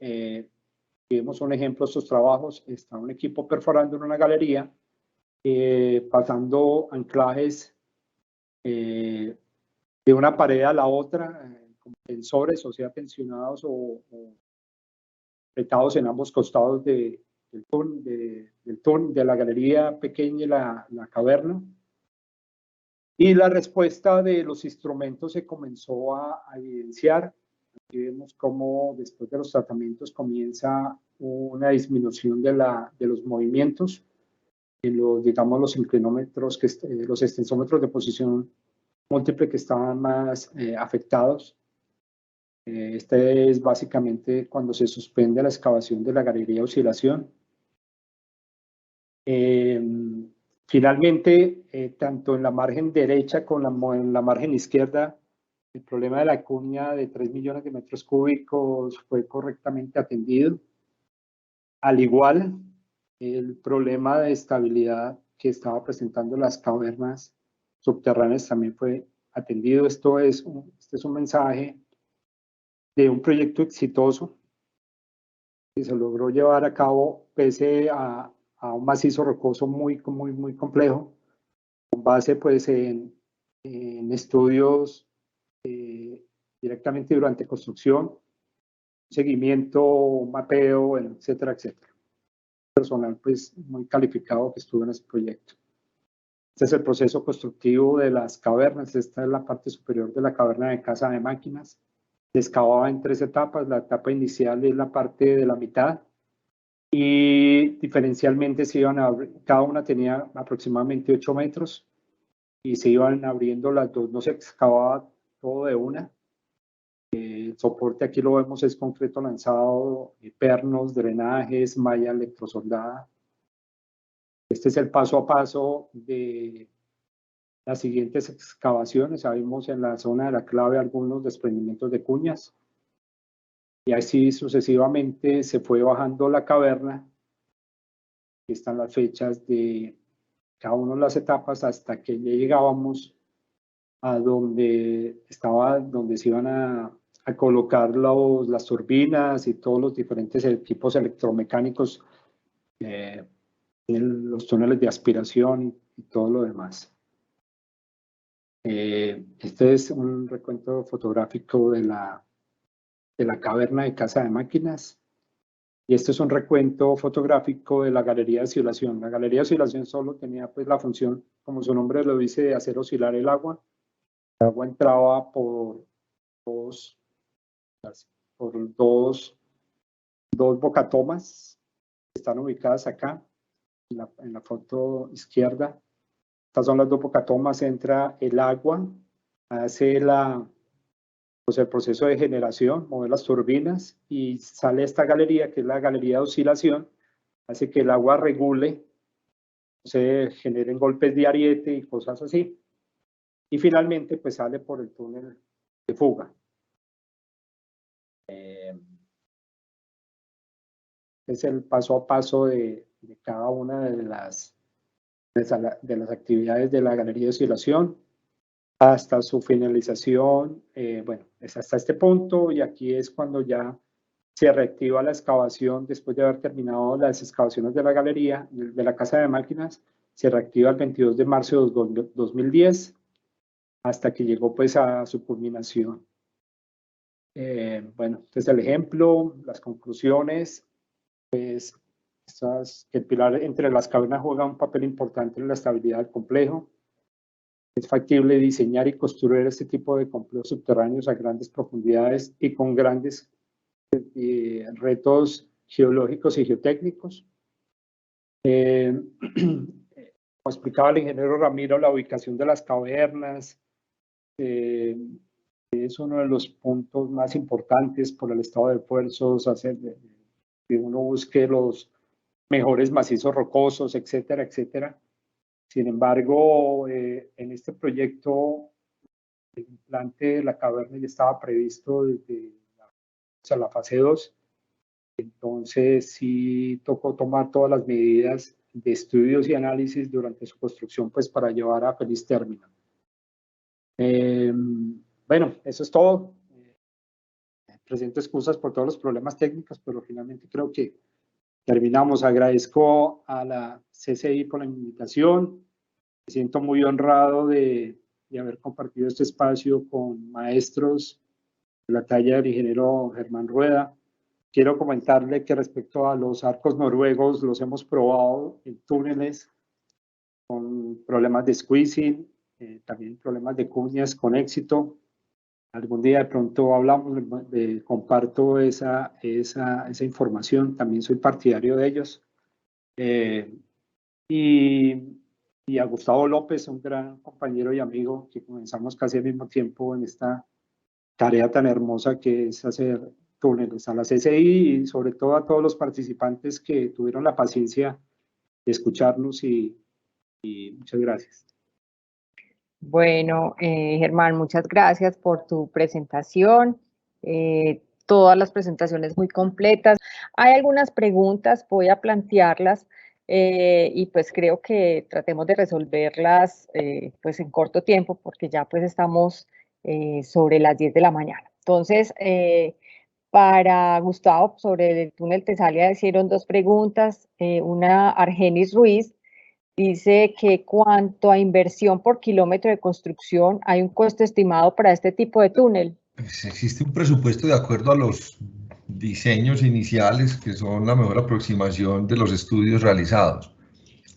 Vemos un ejemplo de estos trabajos. Está un equipo perforando en una galería, pasando anclajes de una pared a la otra, con tensores, o sea, tensionados o apretados en ambos costados del túnel, de la galería pequeña y la caverna. Y la respuesta de los instrumentos se comenzó a evidenciar. Aquí vemos cómo después de los tratamientos comienza una disminución de los movimientos en digamos, los inclinómetros, los extensómetros de posición múltiple que estaban más afectados. Este es básicamente cuando se suspende la excavación de la galería de oscilación. Finalmente, tanto en la margen derecha como en la margen izquierda, el problema de la cuña de 3 millones de metros cúbicos fue correctamente atendido. Al igual, el problema de estabilidad que estaba presentando las cavernas subterráneas también fue atendido. Este es un mensaje de un proyecto exitoso que se logró llevar a cabo pese a un macizo rocoso muy complejo, con base pues en estudios directamente durante construcción, seguimiento, mapeo, etcétera, etcétera. Personal pues muy calificado que estuvo en ese proyecto. Este es el proceso constructivo de las cavernas. Esta es la parte superior de la caverna de casa de máquinas. Se excavaba en 3 etapas. La etapa inicial es la parte de la mitad, y diferencialmente se iban cada una tenía aproximadamente 8 metros y se iban abriendo las dos, no se excavaba todo de una. El soporte aquí lo vemos es concreto lanzado, pernos, drenajes, malla electrosoldada. Este es el paso a paso de las siguientes excavaciones. Ya vimos en la zona de la clave algunos desprendimientos de cuñas. Y así sucesivamente se fue bajando la caverna. Aquí están las fechas de cada una de las etapas hasta que ya llegábamos a donde se iban a colocar las turbinas y todos los diferentes equipos electromecánicos, los túneles de aspiración y todo lo demás. Este es un recuento fotográfico de la caverna de Casa de Máquinas. Y este es un recuento fotográfico de la galería de oscilación. La galería de oscilación solo tenía pues la función, como su nombre lo dice, de hacer oscilar el agua. El agua entraba por dos bocatomas que están ubicadas acá en la foto izquierda. Estas son las dos bocatomas, entra el agua, hace el proceso de generación, mover las turbinas y sale esta galería, que es la galería de oscilación, hace que el agua regule, se generen golpes de ariete y cosas así. Y finalmente pues sale por el túnel de fuga. Es el paso a paso de cada una de las actividades de la galería de oscilación hasta su finalización. Bueno, es hasta este punto y aquí es cuando ya se reactiva la excavación después de haber terminado las excavaciones de la galería, de la Casa de Máquinas. Se reactiva el 22 de marzo de 2010 hasta que llegó pues a su culminación. Bueno, este es el ejemplo, las conclusiones, pues que el pilar entre las cavernas juega un papel importante en la estabilidad del complejo. Es factible diseñar y construir este tipo de complejos subterráneos a grandes profundidades y con grandes retos geológicos y geotécnicos. Como explicaba el ingeniero Ramiro, la ubicación de las cavernas es uno de los puntos más importantes por el estado de esfuerzos, hacer que uno busque los mejores macizos rocosos, etcétera, etcétera. Sin embargo, en este proyecto, el implante de la caverna ya estaba previsto desde la fase 2. Entonces, sí tocó tomar todas las medidas de estudios y análisis durante su construcción, pues para llevar a feliz término. Bueno, eso es todo. Presento excusas por todos los problemas técnicos, pero finalmente creo que terminamos. Agradezco a la CCI por la invitación. Me siento muy honrado de haber compartido este espacio con maestros de la talla del ingeniero Germán Rueda. Quiero comentarle que respecto a los arcos noruegos, los hemos probado en túneles con problemas de squeezing, también problemas de cuñas con éxito. Algún día de pronto hablamos, comparto esa información, también soy partidario de ellos. Y a Gustavo López, un gran compañero y amigo que comenzamos casi al mismo tiempo en esta tarea tan hermosa que es hacer túneles, a la CCI y sobre todo a todos los participantes que tuvieron la paciencia de escucharnos y muchas gracias. Bueno, Germán, muchas gracias por tu presentación. Todas las presentaciones muy completas. Hay algunas preguntas, voy a plantearlas y pues creo que tratemos de resolverlas pues en corto tiempo porque ya pues estamos sobre las 10 de la mañana. Entonces, para Gustavo, sobre el túnel Tesalia hicieron dos preguntas. Una, Argenis Ruiz, dice que cuanto a inversión por kilómetro de construcción, ¿hay un costo estimado para este tipo de túnel? Pues existe un presupuesto de acuerdo a los diseños iniciales que son la mejor aproximación de los estudios realizados.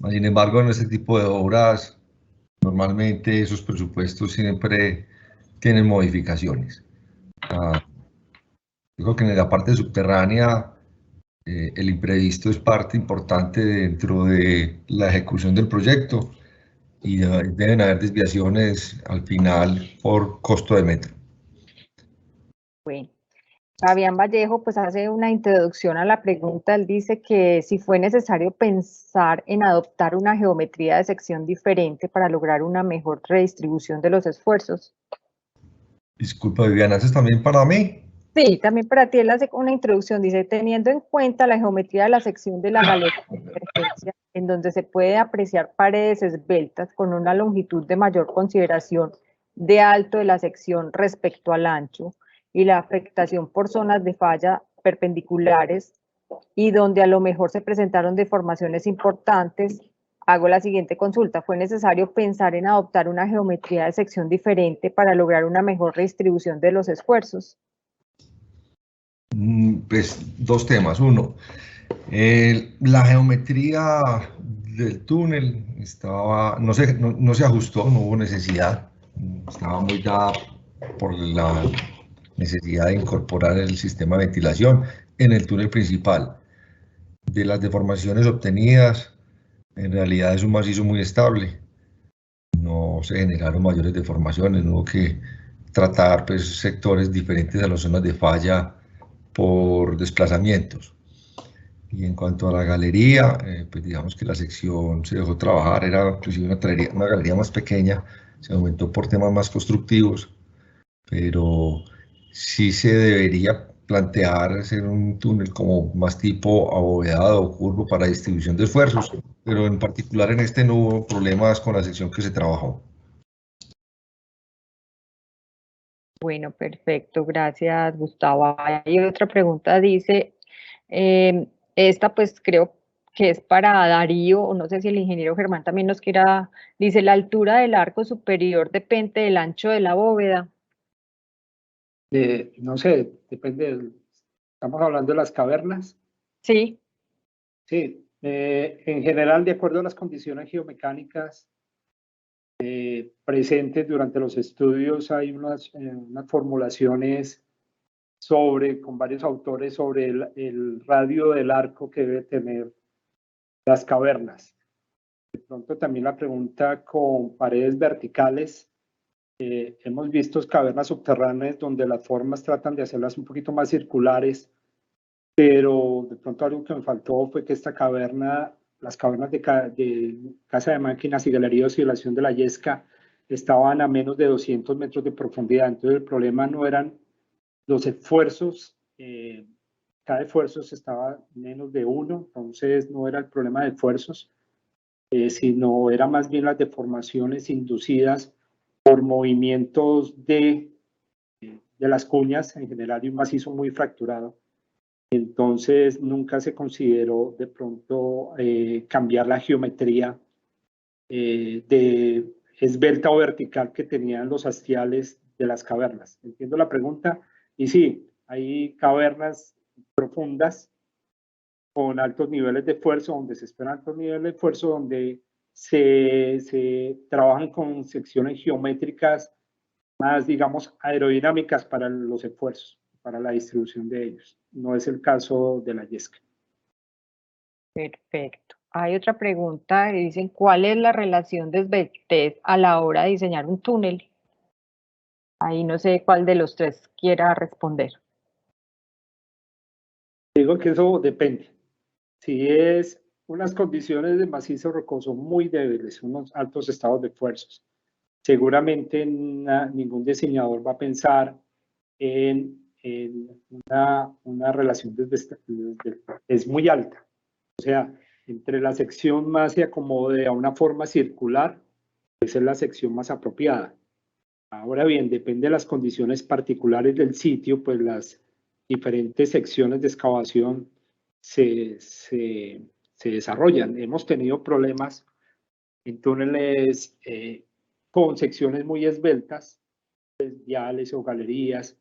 Sin embargo, en este tipo de obras, normalmente esos presupuestos siempre tienen modificaciones. Digo que en la parte subterránea el imprevisto es parte importante dentro de la ejecución del proyecto y deben haber desviaciones al final por costo de metro. Bueno, Fabián Vallejo pues hace una introducción a la pregunta. Él dice que si fue necesario pensar en adoptar una geometría de sección diferente para lograr una mejor redistribución de los esfuerzos. Disculpa, Viviana, ¿eso es también para mí? Sí, también para ti él hace una introducción, dice, teniendo en cuenta la geometría de la sección de la galería de emergencia, en donde se puede apreciar paredes esbeltas con una longitud de mayor consideración de alto de la sección respecto al ancho, y la afectación por zonas de falla perpendiculares, y donde a lo mejor se presentaron deformaciones importantes, hago la siguiente consulta. ¿Fue necesario pensar en adoptar una geometría de sección diferente para lograr una mejor redistribución de los esfuerzos? Pues dos temas. Uno, la geometría del túnel no se ajustó, no hubo necesidad, estaba muy dada por la necesidad de incorporar el sistema de ventilación en el túnel principal. De las deformaciones obtenidas, en realidad es un macizo muy estable, no se generaron mayores deformaciones, no hubo que tratar pues, sectores diferentes a las zonas de falla por desplazamientos. Y en cuanto a la galería, pues digamos que la sección se dejó trabajar, era inclusive una galería más pequeña, se aumentó por temas más constructivos, pero sí se debería plantear hacer un túnel como más tipo abovedado o curvo para distribución de esfuerzos, pero en particular en este no hubo problemas con la sección que se trabajó. Bueno, perfecto, gracias Gustavo. Hay otra pregunta, dice, esta pues creo que es para Darío, o no sé si el ingeniero Germán también nos quiera, dice, la altura del arco superior depende del ancho de la bóveda. No sé, depende, estamos hablando de las cavernas. Sí. Sí, en general, de acuerdo a las condiciones geomecánicas presentes durante los estudios, hay unas formulaciones con varios autores sobre el radio del arco que debe tener las cavernas. De pronto también la pregunta con paredes verticales. Hemos visto cavernas subterráneas donde las formas tratan de hacerlas un poquito más circulares, pero de pronto algo que me faltó fue que esta caverna, las cavernas de Casa de Máquinas y Galería de Oscilación de la Yesca estaban a menos de 200 metros de profundidad. Entonces el problema no eran los esfuerzos, cada esfuerzo estaba menos de 1, entonces no era el problema de esfuerzos, sino era más bien las deformaciones inducidas por movimientos de las cuñas en general y un macizo muy fracturado. Entonces nunca se consideró de pronto cambiar la geometría de esbelta o vertical que tenían los hastiales de las cavernas. Entiendo la pregunta. Y sí, hay cavernas profundas con altos niveles de esfuerzo, donde se esperan altos niveles de esfuerzo, donde se trabajan con secciones geométricas más, digamos, aerodinámicas para los esfuerzos, para la distribución de ellos. No es el caso de la Yesca. Perfecto. Hay otra pregunta y dicen, ¿cuál es la relación de esbeltez a la hora de diseñar un túnel? Ahí no sé cuál de los tres quiera responder. Digo que eso depende. Si es unas condiciones de macizo rocoso muy débiles, unos altos estados de esfuerzos, seguramente ningún diseñador va a pensar en una relación es muy alta. O sea, entre la sección más se acomode a una forma circular, esa es la sección más apropiada. Ahora bien, depende de las condiciones particulares del sitio, pues las diferentes secciones de excavación se desarrollan. Hemos tenido problemas en túneles con secciones muy esbeltas, viales o galerías,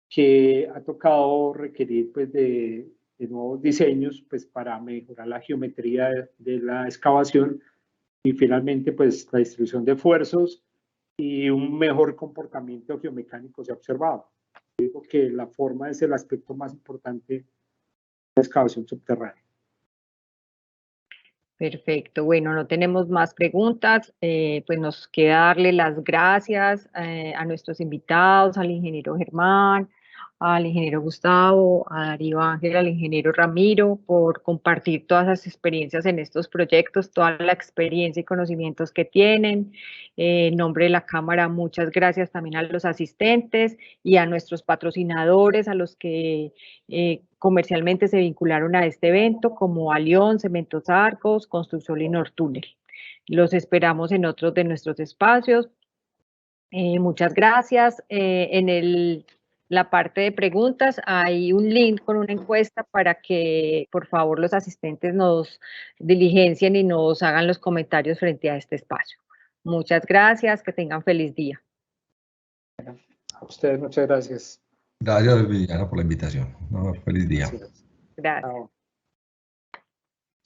que ha tocado requerir pues, de nuevos diseños pues, para mejorar la geometría de la excavación y finalmente pues, la distribución de esfuerzos y un mejor comportamiento geomecánico se ha observado. Digo que la forma es el aspecto más importante excavación subterránea. Perfecto, bueno, no tenemos más preguntas, pues nos queda darle las gracias a nuestros invitados, al ingeniero Germán, al ingeniero Gustavo, a Darío Ángel, al ingeniero Ramiro, por compartir todas las experiencias en estos proyectos, toda la experiencia y conocimientos que tienen. En nombre de la Cámara, muchas gracias también a los asistentes y a nuestros patrocinadores, a los que comercialmente se vincularon a este evento, como Alión, Cementos Arcos, Construcción y Nortúnel. Los esperamos en otros de nuestros espacios. Muchas gracias. En la parte de preguntas hay un link con una encuesta para que por favor los asistentes nos diligencien y nos hagan los comentarios frente a este espacio. Muchas gracias, que tengan feliz día. A ustedes muchas gracias. Gracias, Viviana, por la invitación. Feliz día. Gracias. Gracias.